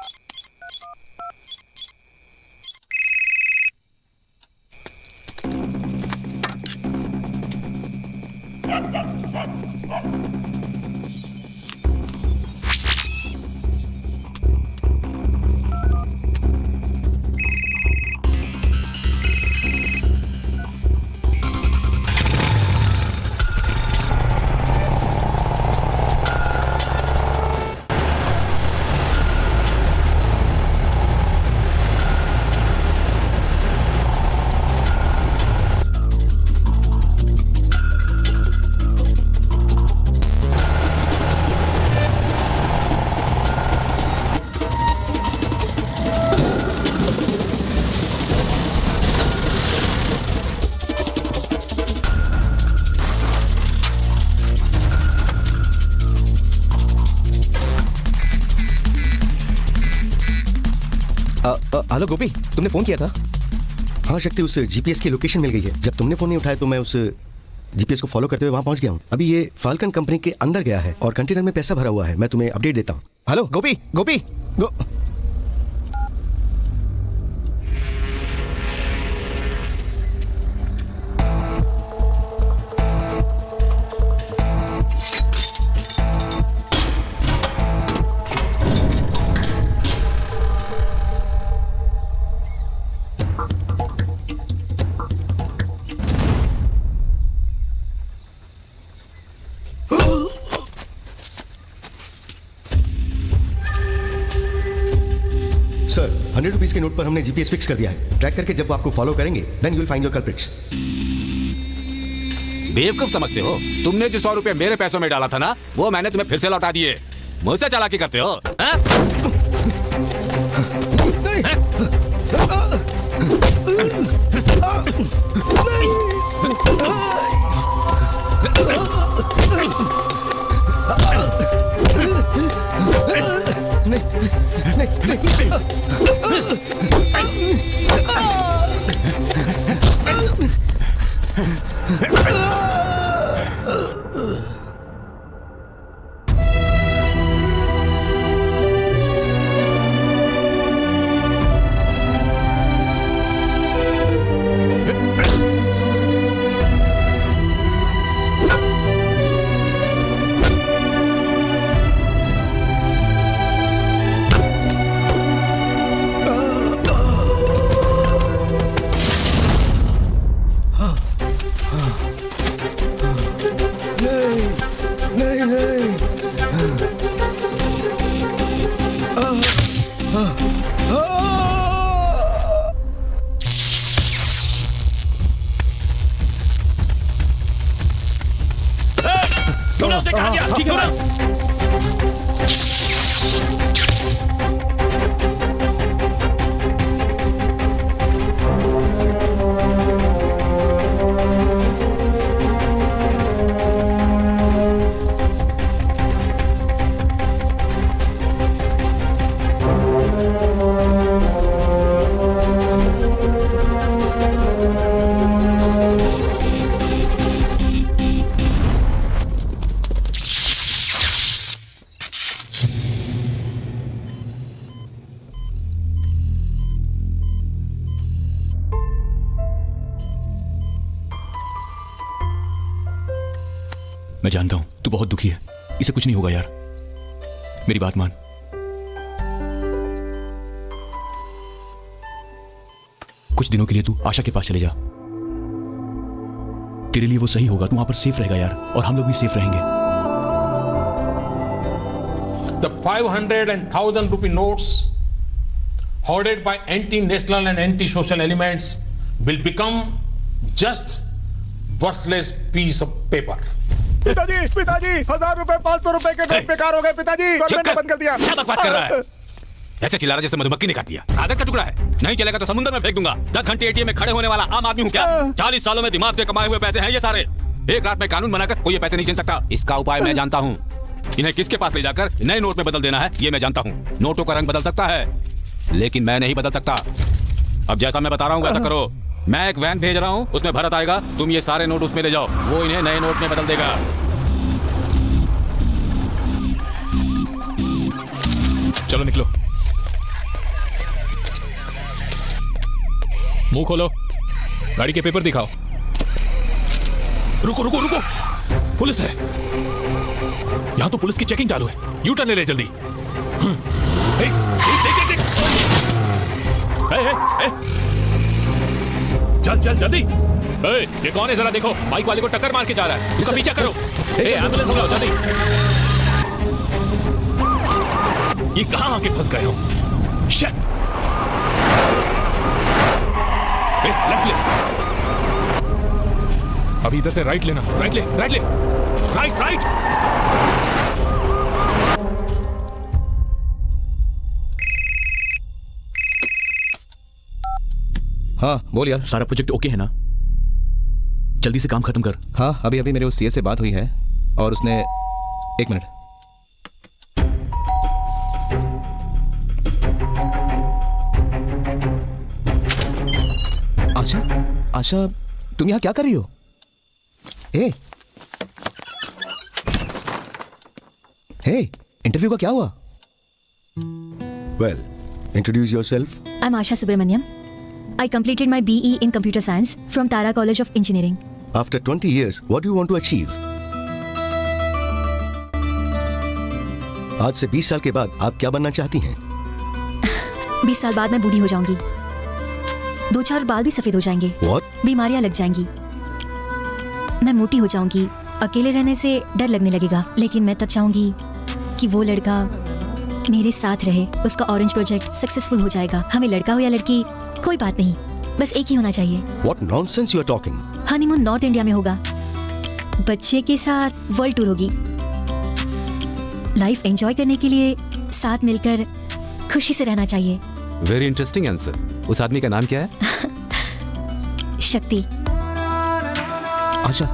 Hello Gopi, तुमने फोन किया था? हाँ शक्ति, उस जीपीएस की लोकेशन मिल गई है। जब तुमने फोन नहीं उठाया तो मैं उस जीपीएस को फॉलो करते हुए वहां पहुंच गया हूँ। अभी ये फाल्कन कंपनी के अंदर गया है और कंटेनर में पैसा भरा हुआ है। मैं तुम्हें अपडेट देता हूँ। हेलो गोपी, गोपी सर, 100 रुपीज के नोट पर हमने जीपीएस फिक्स कर दिया है। ट्रैक करके जब वो आपको फॉलो करेंगे then you will find your culprits. बेवकूफ समझते हो? तुमने जो 100 रुपए मेरे पैसों में डाला था ना, वो मैंने तुम्हें फिर से लौटा दिए। मुझसे चालाकी करते हो? मैं जानता हूं तू बहुत दुखी है। इसे कुछ नहीं होगा यार, मेरी बात मान। कुछ दिनों के लिए तू आशा के पास चले जा। तेरे लिए वो सही होगा, तू वहां पर सेफ रहेगा यार, और हम लोग भी सेफ रहेंगे। The 500 and 1000 rupee notes hoarded by anti-national and anti-social elements will become just worthless piece of paper. पिताजी, पिताजी, 1000 रुपए, 500 रुपए के नोट बेकार हो गए पिताजी। गवर्नमेंट ने बंद कर दिया। क्या बकवास कर रहा है? ऐसे चिल्ला रहा जैसे मधुमक्खी ने काट दिया। कागज का टुकड़ा है, नहीं चलेगा तो समुद्र में फेंक दूंगा। 10 घंटे एटीएम में खड़े होने वाला आम आदमी हूँ क्या? 40 सालों में दिमाग से कमाए हुए पैसे हैं ये सारे। एक रात में कानून बनाकर कोई ये पैसे नहीं छीन सकता। इसका उपाय मैं जानता हूँ। इन्हें किसके पास ले जाकर नए नोट में बदल देना है ये मैं जानता हूँ। नोटों का रंग बदल सकता है, लेकिन मैं नहीं बदल सकता। अब जैसा मैं बता रहा हूँ वैसा करो। मैं एक वैन भेज रहा हूँ, उसमें भरत आएगा, तुम ये सारे नोट उसमें ले जाओ, वो इन्हें नए नोट में बदल देगा। चलो निकलो। मुंह खोलो, गाड़ी के पेपर दिखाओ। रुको रुको रुको, पुलिस है यहां। तो पुलिस की चेकिंग चालू है। यू टर्न ले जल्दी। देख देख देख। चल चल जल्दी। ये कौन है जरा देखो, बाइक वाले को टक्कर मार के जा रहा है, इसका पीछा करो। एम्बुलेंस बुलाओ जल्दी। ये कहां आके फंस गए हो? शिट। लेफ्ट ले। अभी इधर से राइट लेना। राइट ले, राइट ले, राइट राइट। हाँ बोल यार। सारा प्रोजेक्ट ओके है ना? जल्दी से काम खत्म कर। हाँ अभी अभी मेरे उस सीए से बात हुई है और उसने 1 मिनट। आशा, आशा तुम यहाँ क्या कर रही हो? हे, इंटरव्यू का क्या हुआ? Well, introduce yourself. I'm Asha Subramaniam. I completed my BE in Computer Science from Tara College of Engineering. After 20 years, what do you want to achieve? आज से 20 साल के बाद आप क्या बनना चाहती हैं? 20 साल बाद मैं बूढ़ी हो जाऊंगी। 2-4 बाल भी सफेद हो जाएंगे। What? बीमारियां लग जाएंगी। मैं मोटी हो जाऊंगी। अकेले रहने से डर लगने लगेगा, लेकिन मैं तब चाहूंगी कि वो लड़का मेरे साथ रहे। उसका ऑरेंज प्रोजेक्ट सक्सेसफुल हो जाएगा। हमें लड़का हो या लड़की कोई बात नहीं, बस एक ही होना चाहिए। What nonsense you are talking? Honeymoon north India में होगा। बच्चे के साथ वर्ल्ड टूर होगी। लाइफ एंजॉय करने के लिए साथ मिलकर खुशी से रहना चाहिए। Very interesting answer. उस आदमी का नाम क्या है? शक्ति। अच्छा,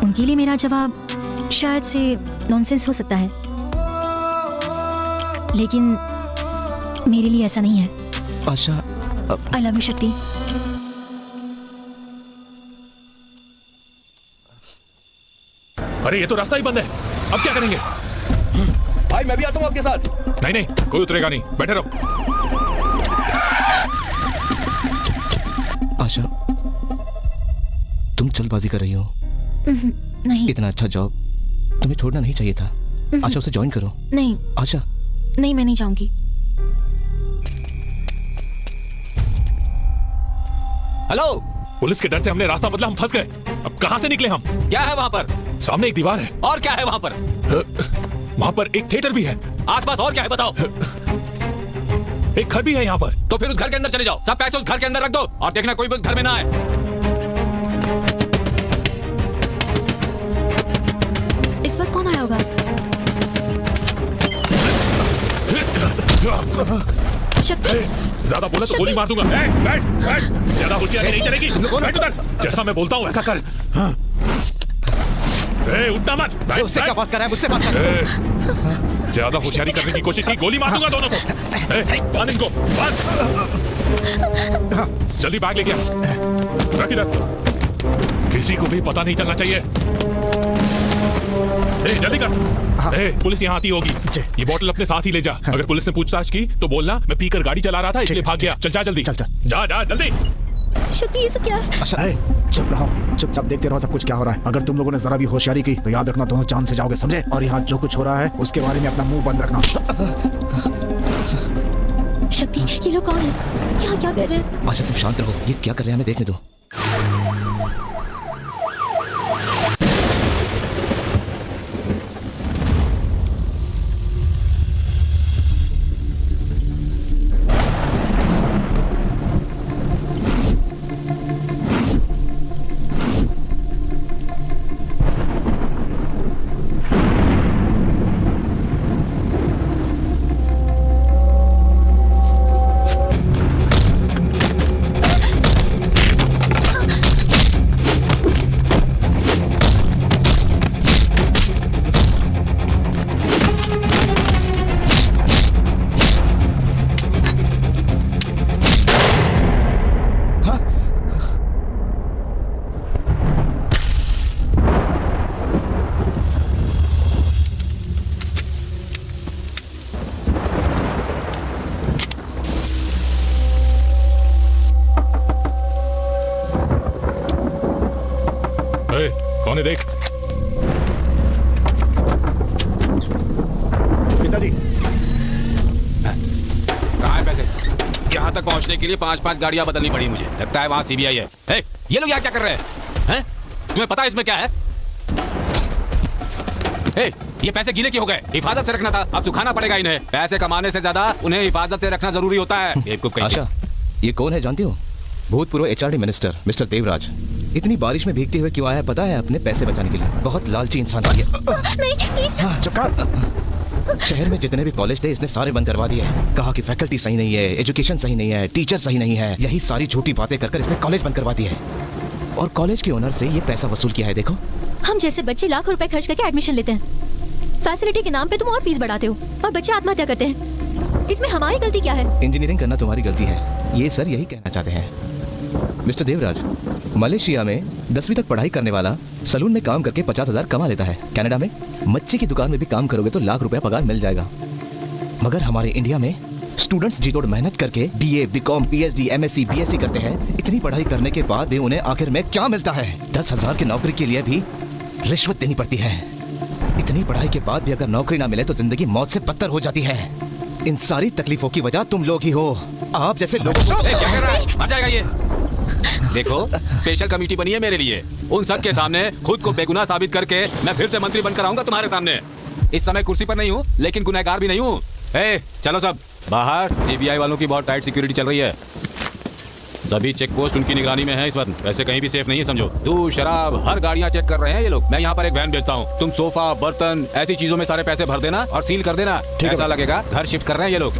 उनके लिए मेरा जवाब शायद से नॉनसेंस हो सकता है, लेकिन मेरे लिए ऐसा नहीं है। अच्छा, आई लव यू शक्ति। अरे ये तो रास्ता ही बंद है, अब क्या करेंगे? भाई मैं भी आता हूँ आपके साथ। नहीं नहीं, कोई उतरेगा नहीं, बैठे रहो। आशा, तुम जल्दबाजी कर रही हो। नहीं। इतना अच्छा जॉब तुम्हें छोड़ना नहीं चाहिए था। आशा, उसे ज्वाइन करो। नहीं आशा। नहीं, मैं नहीं जाऊंगी। हेलो, पुलिस के डर से हमने रास्ता बदला, हम फंस गए। अब कहां से निकले हम? क्या है वहाँ पर? सामने एक दीवार है। और क्या है वहाँ पर? वहाँ पर एक थिएटर भी है। आसपास और क्या है बताओ? एक घर भी है यहाँ पर। तो फिर उस घर के अंदर चले जाओ, सब पैसे उस घर के अंदर रख दो और देखना कोई भी उस घर में ना आए। इस वक्त कौन आया होगा? शक्ति, ज्यादा बोला तो गोली मार दूंगा। बैठ बैठ, ज्यादा होशियारी नहीं चलेगी। बैठ उधर, जैसा मैं बोलता हूँ ऐसा कर। हाँ। उठना मत। उससे क्या बात कर रहा है? मुझसे बात कर। ज्यादा होशियारी करने की कोशिश की, गोली मार दूंगा दोनों को। बांध इनको, बांध। जल्दी बैग लेके आ, रख इधर। किसी को भी पता नहीं चलना चाहिए। जल्दी कर। पुलिस यहाँ आती होगी, ये बोतल अपने साथ ही ले जा। अगर पुलिस ने पूछताछ की तो बोलना मैं पीकर गाड़ी चला रहा था इसलिए भाग गया। चल जा जल्दी, जा जा जल्दी। शक्ति, ये सब क्या है? अच्छा, चुप रहो, चुपचाप देखते रहो सब कुछ क्या हो रहा है। अगर तुम लोगों ने जरा भी होशियारी की तो याद रखना दोनों जान से जाओगे, समझे? और यहाँ जो कुछ हो रहा है उसके बारे में अपना मुंह बंद रखना। शक्ति, ये लोग कौन है? यहाँ क्या कर रहे हैं? आशा, तुम शांत रहो, ये क्या कर रहे हैं हमें देखने दो। कौन है देख। पिताजी, कहाँ है पैसे? यहाँ तक पहुँचने के लिए 5-5 गाड़ियाँ बदलनी पड़ी मुझे। लगता है वहाँ सीबीआई है। ये लोग यहाँ क्या कर रहे हैं? तुम्हें पता है इसमें क्या है? ये पैसे गीले क्यों हो गए? हिफाजत से रखना था, अब सुखाना पड़ेगा इन्हें। पैसे कमाने से ज्यादा उन्हें हिफाजत से रखना जरूरी होता है। आशा, ये कौन है जानती हो? भूतपूर्व एचआरडी मिनिस्टर मिस्टर देवराज। इतनी बारिश में भीगते हुए क्यों आया पता है? अपने पैसे बचाने के लिए। बहुत लालची इंसान है ये। नहीं, प्लीज। चुप कर। शहर में जितने भी कॉलेज थे इसने सारे बंद करवा दिए। कहा कि फैकल्टी सही नहीं है, एजुकेशन सही नहीं है, टीचर सही नहीं है। यही सारी झूठी बातें कर इसने कॉलेज बंद करवा दिए। और कॉलेज के ओनर से ये पैसा वसूल किया है। देखो, हम जैसे बच्चे लाखों रुपए खर्च करके एडमिशन लेते हैं। फैसिलिटी के नाम पे तुम और फीस बढ़ाते हो और बच्चे आत्महत्या करते हैं। इसमें हमारी गलती क्या है? इंजीनियरिंग करना तुम्हारी गलती है, ये सर यही कहना चाहते हैं। मिस्टर देवराज, मलेशिया में 10वीं तक पढ़ाई करने वाला सलून में काम करके 50,000 कमा लेता है। कनाडा में मच्छी की दुकान में भी काम करोगे तो लाख रुपया पगार मिल जाएगा। मगर हमारे इंडिया में स्टूडेंट्स जी तोड़ मेहनत करके BA, BCom, PhD, MSc, BSc करते हैं। इतनी पढ़ाई करने के बाद भी उन्हें आखिर में क्या मिलता है? 10,000 की नौकरी के लिए भी रिश्वत देनी पड़ती है। इतनी पढ़ाई के बाद भी अगर नौकरी ना मिले तो जिंदगी मौत से बदतर हो जाती है। इन सारी तकलीफों की वजह तुम लोग ही हो। आप जैसे लोगों को क्या कर रहा है? मर जाएगा ये। देखो, स्पेशल कमेटी बनी है मेरे लिए। उन सब के सामने खुद को बेगुनाह साबित करके मैं फिर से मंत्री बनकर आऊंगा तुम्हारे सामने। इस समय कुर्सी पर नहीं हूँ, लेकिन गुनहगार भी नहीं हूँ। चलो सब बाहर, सीबीआई वालों की बहुत टाइट सिक्योरिटी चल रही है। सभी चेक पोस्ट उनकी निगरानी में है इस वक्त। ऐसे कहीं भी सेफ नहीं है समझो। दूध, शराब, हर गाड़ियाँ चेक कर रहे हैं ये लोग। मैं यहाँ पर एक वैन भेजता हूँ, तुम सोफा, बर्तन, ऐसी चीजों में सारे पैसे भर देना और सील कर देना। ऐसा लगेगा घर शिफ्ट कर रहे हैं ये लोग।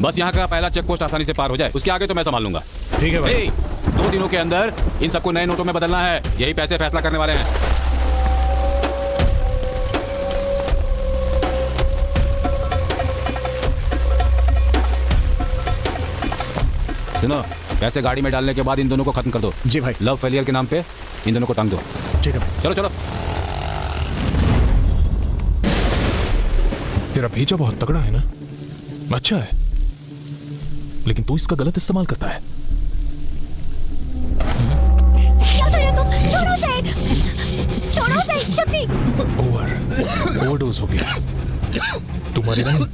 बस यहाँ का पहला चेक पोस्ट आसानी से पार हो जाए, उसके आगे तो मैं संभाल लूंगा। ठीक है भाई। 2 दिनों के अंदर इन सबको नए नोटों में बदलना है। यही पैसे फैसला करने वाले हैं। सुनो, पैसे गाड़ी में डालने के बाद इन दोनों को खत्म कर दो। जी भाई। लव फेलियर के नाम पे इन दोनों को टांग दो। ठीक है। चलो चलो। तेरा भेजा बहुत तगड़ा है ना, अच्छा है, लेकिन तू इसका गलत इस्तेमाल करता है। क्या कर रहे हो तुम? छोड़ो उसे, छोड़ो उसे, शक्ति। ओवरडोज हो गया। तुम्हारे नहीं,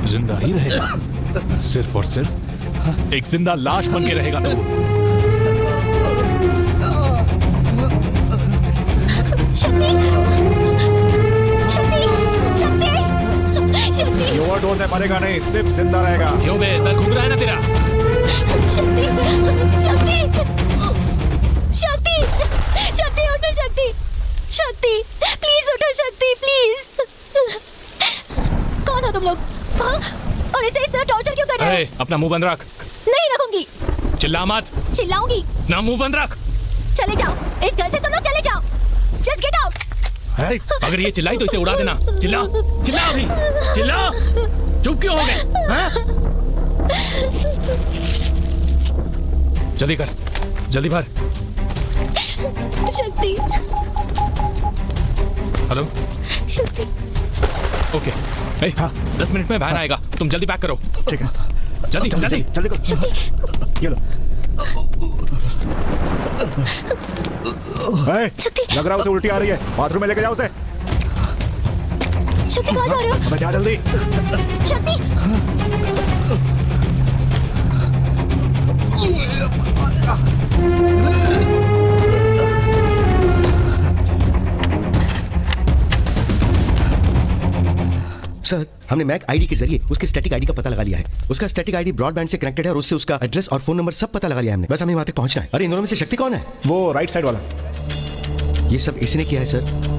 जिंदा ही रहेगा, सिर्फ और सिर्फ एक जिंदा लाश बन के रहेगा तू। शक्ति, शक्ति, शक्ति, शक्ति। ये ओवरडोज है, मरेगा नहीं, सिर्फ जिंदा रहेगा। क्यों बे, सर घूम रहा है ना तेरा? शक्ति, शक्ति, शक्ति, शक्ति उठो, शक्ति, शक्ति, प्लीज उठो, शक्ति, प्लीज। कौन हो तुम लोग? हाँ? और इसे इस तरह टॉर्चर क्यों कर रहे हो? अपना मुंह बंद रख। नहीं रखूंगी। चिल्ला मत। चिल्लाऊंगी। ना मुंह बंद रख। चले जाओ, इस घर से तुम लोग चले जाओ। Just get out. अगर ये चिल्लाई तो इसे उड़ा देना। चिल्ला, चिल्ला अभी, चिल्ला। चुप क्यों हो गए? हाँ? जल्दी कर, जल्दी भर। शक्ति। हेलो शक्ति। ओके। हाँ, 10 मिनट में वैन आएगा, तुम जल्दी पैक करो। ठीक है। जल्दी जल्दी जल्दी करो। ये लो। लग रहा है उसे उल्टी आ रही है, बाथरूम में लेके जाओ उसे। शक्ति कहाँ जा रहे हो? जा जल्दी। शक्ति। सर, हमने मैक आईडी के जरिए उसके स्टैटिक आईडी का पता लगा लिया है। उसका स्टैटिक आईडी ब्रॉडबैंड से कनेक्टेड है और उससे उसका एड्रेस और फोन नंबर सब पता लगा लिया हमने। बस हमें वहां तक पहुंचना है। अरे इन दोनों में से शक्ति कौन है? वो राइट साइड वाला। ये सब इसने किया है सर।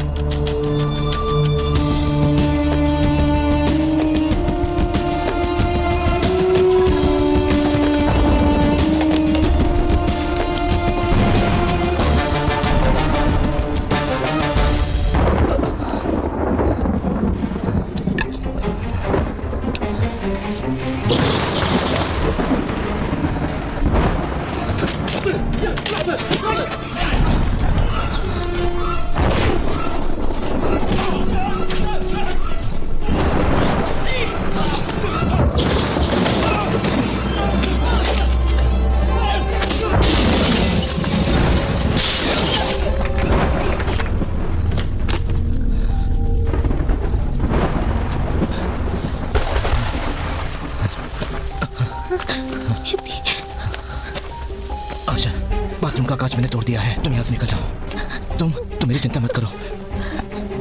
बाथरूम का कांच मैंने तोड़ दिया है, तुम यहाँ से निकल जाओ। तुम मेरी चिंता मत करो।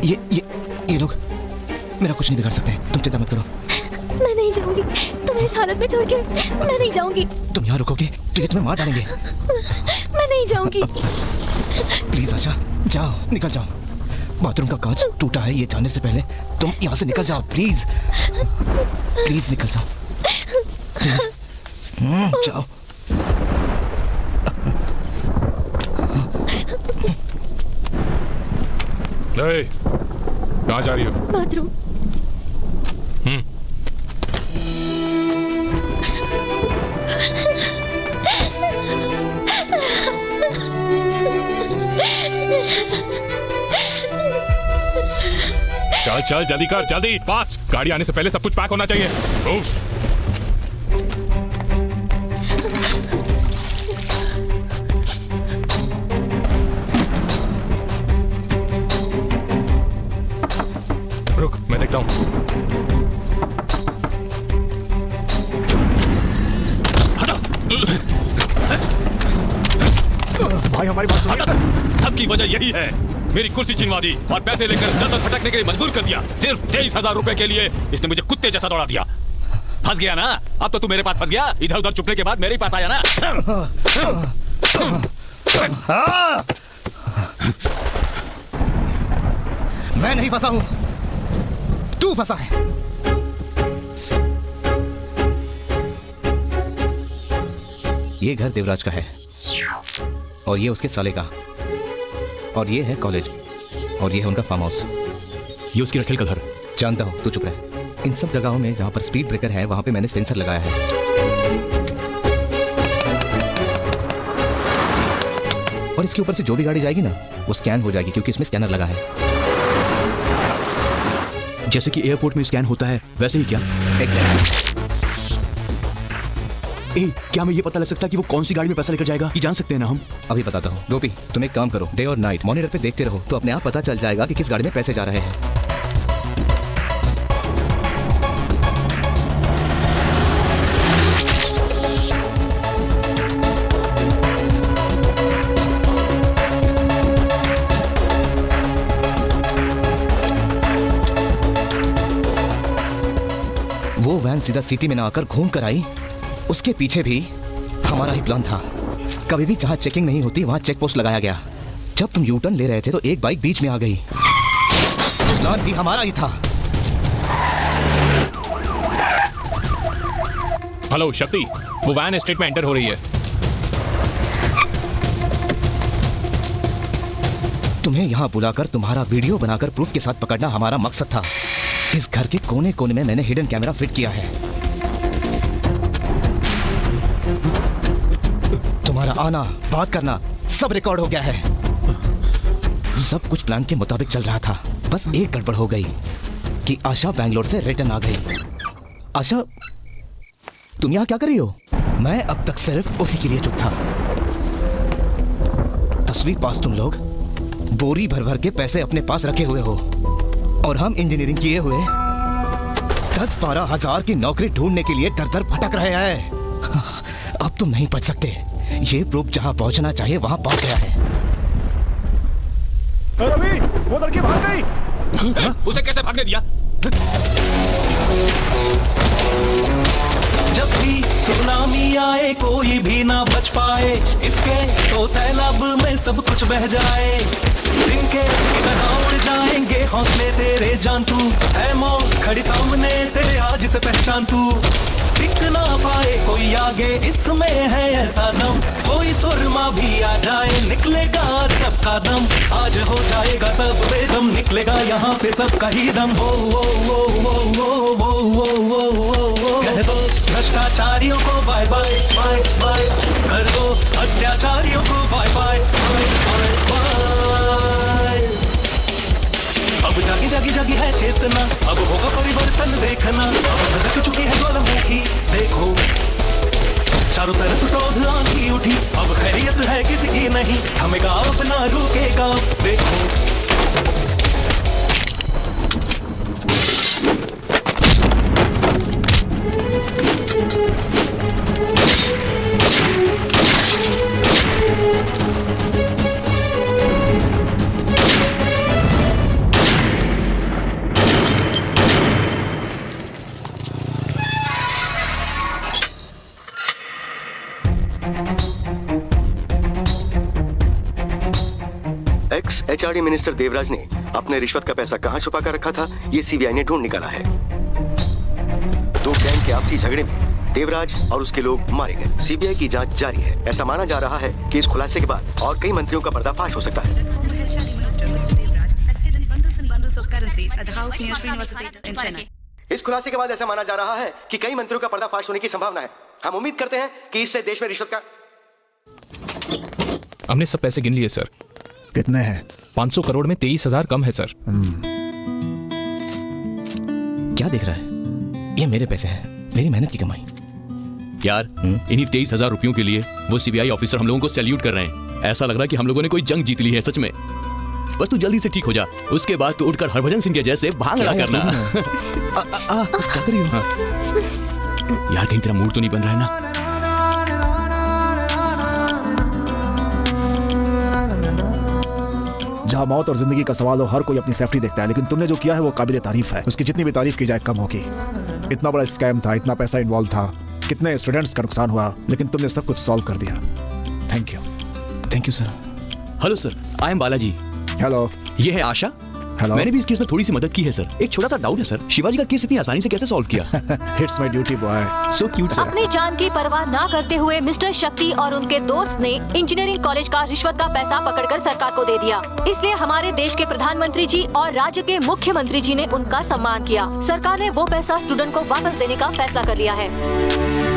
ये लोग मेरा कुछ नहीं बिगाड़ सकते, तुम चिंता मत करो। मैं नहीं जाऊंगी, तुम्हें इस हालत में छोड़ के मैं नहीं जाऊंगी। तुम यहाँ रुकोगे तो ये तुम्हें मार डालेंगे। मैं नहीं जाऊंगी। प्लीज आशा, जाओ, निकल जाओ। बाथरूम का कांच टूटा है, ये जाने से पहले तुम यहाँ से निकल जाओ। प्लीज प्लीज निकल जाओ, प्लीज जाओ। कहाँ जा रही हो? बाथरूम। चल चल जल्दी कर, जल्दी, फास्ट। गाड़ी आने से पहले सब कुछ पैक होना चाहिए। रुक, मैं देखता हूँ। भाई हमारी बात सुनिए। सबकी वजह यही है, मेरी कुर्सी छिनवा दी और पैसे लेकर दर दर भटकने के लिए मजबूर कर दिया। सिर्फ 23,000 रुपए के लिए इसने मुझे कुत्ते जैसा दौड़ा दिया। फंस गया ना? अब तो तू मेरे पास फंस गया। इधर उधर चुपने के बाद मेरे ही पास आया ना। मैं नहीं फंसा हूं, तू फंसा है। ये घर देवराज का है और ये उसके साले का, और ये है कॉलेज, और ये है उनका फार्म हाउस। ये उसकी रखेल का घर। जानता हूँ, तू चुप रह। इन सब जगहों में जहाँ पर स्पीड ब्रेकर है वहाँ पे मैंने सेंसर लगाया है। और इसके ऊपर से जो भी गाड़ी जाएगी ना वो स्कैन हो जाएगी, क्योंकि इसमें स्कैनर लगा है। जैसे कि एयरपोर्ट में स्कैन होता है वैसे ही क्या? एग्जैक्टली। क्या हमें ये पता लग सकता है कि वो कौन सी गाड़ी में पैसा लेकर जाएगा? ये जान सकते हैं ना हम? अभी बताता हूँ। गोपी, तुम एक काम करो, डे और नाइट मॉनिटर पे देखते रहो, तो अपने आप पता चल जाएगा कि किस गाड़ी में पैसे जा रहे हैं। वो वैन सीधा सिटी में ना आकर घूम कर आई, उसके पीछे भी हमारा ही प्लान था। कभी भी जहां चेकिंग नहीं होती वहां चेक पोस्ट लगाया गया। जब तुम यू टर्न ले रहे थे तो एक बाइक बीच में आ गई। प्लान भी हमारा ही था। हेलो शक्ति, वो वैन स्ट्रीट में एंटर हो रही है। तुम्हें यहां बुलाकर तुम्हारा वीडियो बनाकर प्रूफ के साथ पकड़ना हमारा मकसद था। इस घर के कोने कोने में मैंने हिडन कैमरा फिट किया है। तुम्हारा आना, बात करना सब रिकॉर्ड हो गया है। सब कुछ प्लान के मुताबिक चल रहा था। बस एक गड़बड़ हो गई कि आशा बैंगलोर से रिटर्न आ गई। आशा, तुम यहाँ क्या कर रही हो? मैं अब तक सिर्फ उसी के लिए चुप था। 10वीं पास तुम लोग बोरी भर भर के पैसे अपने पास रखे हुए हो, और हम इंजीनियरिंग किए हुए 10-12 हजार की नौकरी ढूंढने के लिए दर दर भटक रहे हैं। अब तुम नहीं बच सकते। ये प्रूफ जहां पहुंचना चाहिए वहां पहुंच गया है। रवि, वो लड़की भाग गई। उसे कैसे भागने दिया? जब भी सुनामी आए कोई भी ना बच पाए, इसके तो सैलाब में सब कुछ बह जाए। दिन के तरह उड़ जाएंगे हौसले तेरे, जान तू है मौत खड़ी सामने तेरे, आज से पहचान तू। टिक ना पाए कोई आगे, इसमें है ऐसा दम, कोई सुरमा भी आ जाए निकलेगा सबका दम। आज हो जाएगा सब बेदम, निकलेगा यहाँ पे सबका ही दम। वो वो वो वो वो वो वो वो वो वो कह दो भ्रष्टाचारियों को बाय बाय बाय बाय, कर दो अत्याचारियों को bye bye bye bye bye. अब जागी जागी जागी है चेतना, अब होगा परिवर्तन देखना। अब धधक चुकी है ज्वालामुखी देखो, चारों तरफ क्रोध आंधी उठी। अब खैरियत है किसी की नहीं, थमेगा अपना रुकेगा देखो। एक्स एचआरडी मिनिस्टर देवराज ने अपने रिश्वत का पैसा कहां छुपा कर रखा था, ये सीबीआई ने ढूंढ निकाला है। दो गैंग के आपसी झगड़े में देवराज और उसके लोग मारे गए। सीबीआई की जांच जारी है। ऐसा माना जा रहा है कि इस खुलासे के बाद और कई मंत्रियों का पर्दाफाश हो सकता है। इस खुलासे के बाद ऐसा माना जा रहा है कि कई मंत्रियों का पर्दाफाश होने की संभावना है। हम उम्मीद करते हैं कि इससे देश में रिश्वत का। हमने सब पैसे गिन लिए सर। कितने हैं? 500 करोड़ में 23,000 कम है सर। क्या देख रहा है? ये मेरे पैसे हैं, मेरी मेहनत की कमाई। यार इन्हीं 23,000 रुपयों के लिए वो सीबीआई ऑफिसर हम लोगों को सैल्यूट कर रहे हैं। ऐसा लग रहा है कि हम लोगों ने कोई जंग जीत ली है सच में। बस तू जल्दी से ठीक हो जा, उसके बाद तू उठकर हरभजन सिंह के जैसे भांगड़ा करना। क्या कर रही हो? यार कहीं तेरा मूड तो नहीं बन रहा है ना? जहाँ मौत और जिंदगी का सवाल हो, हर कोई अपनी सेफ्टी देखता है, लेकिन तुमने जो किया है वो काबिल तारीफ है। उसकी जितनी भी तारीफ की जाए कम होगी। इतना बड़ा स्कैम था, इतना पैसा इन्वॉल्व था, कितने स्टूडेंट्स का नुकसान हुआ, लेकिन तुमने सब कुछ सॉल्व कर दिया। Thank you sir. Hello sir, I am Balaji. Hello, ये है आशा। हेलो। मैंने भी इस केस में थोड़ी सी मदद की है सर। एक छोटा सा डाउट है सर, शिवाजी का केस इतनी आसानी से कैसे सॉल्व किया? It's my duty boy. So cute sir. अपनी जान की परवाह ना करते हुए मिस्टर शक्ति और उनके दोस्त ने इंजीनियरिंग कॉलेज का रिश्वत का पैसा पकड़कर सरकार को दे दिया। इसलिए हमारे देश के प्रधानमंत्री जी और राज्य के मुख्यमंत्री जी ने उनका सम्मान किया। सरकार ने वो पैसा स्टूडेंट को वापस देने का फैसला कर लिया है।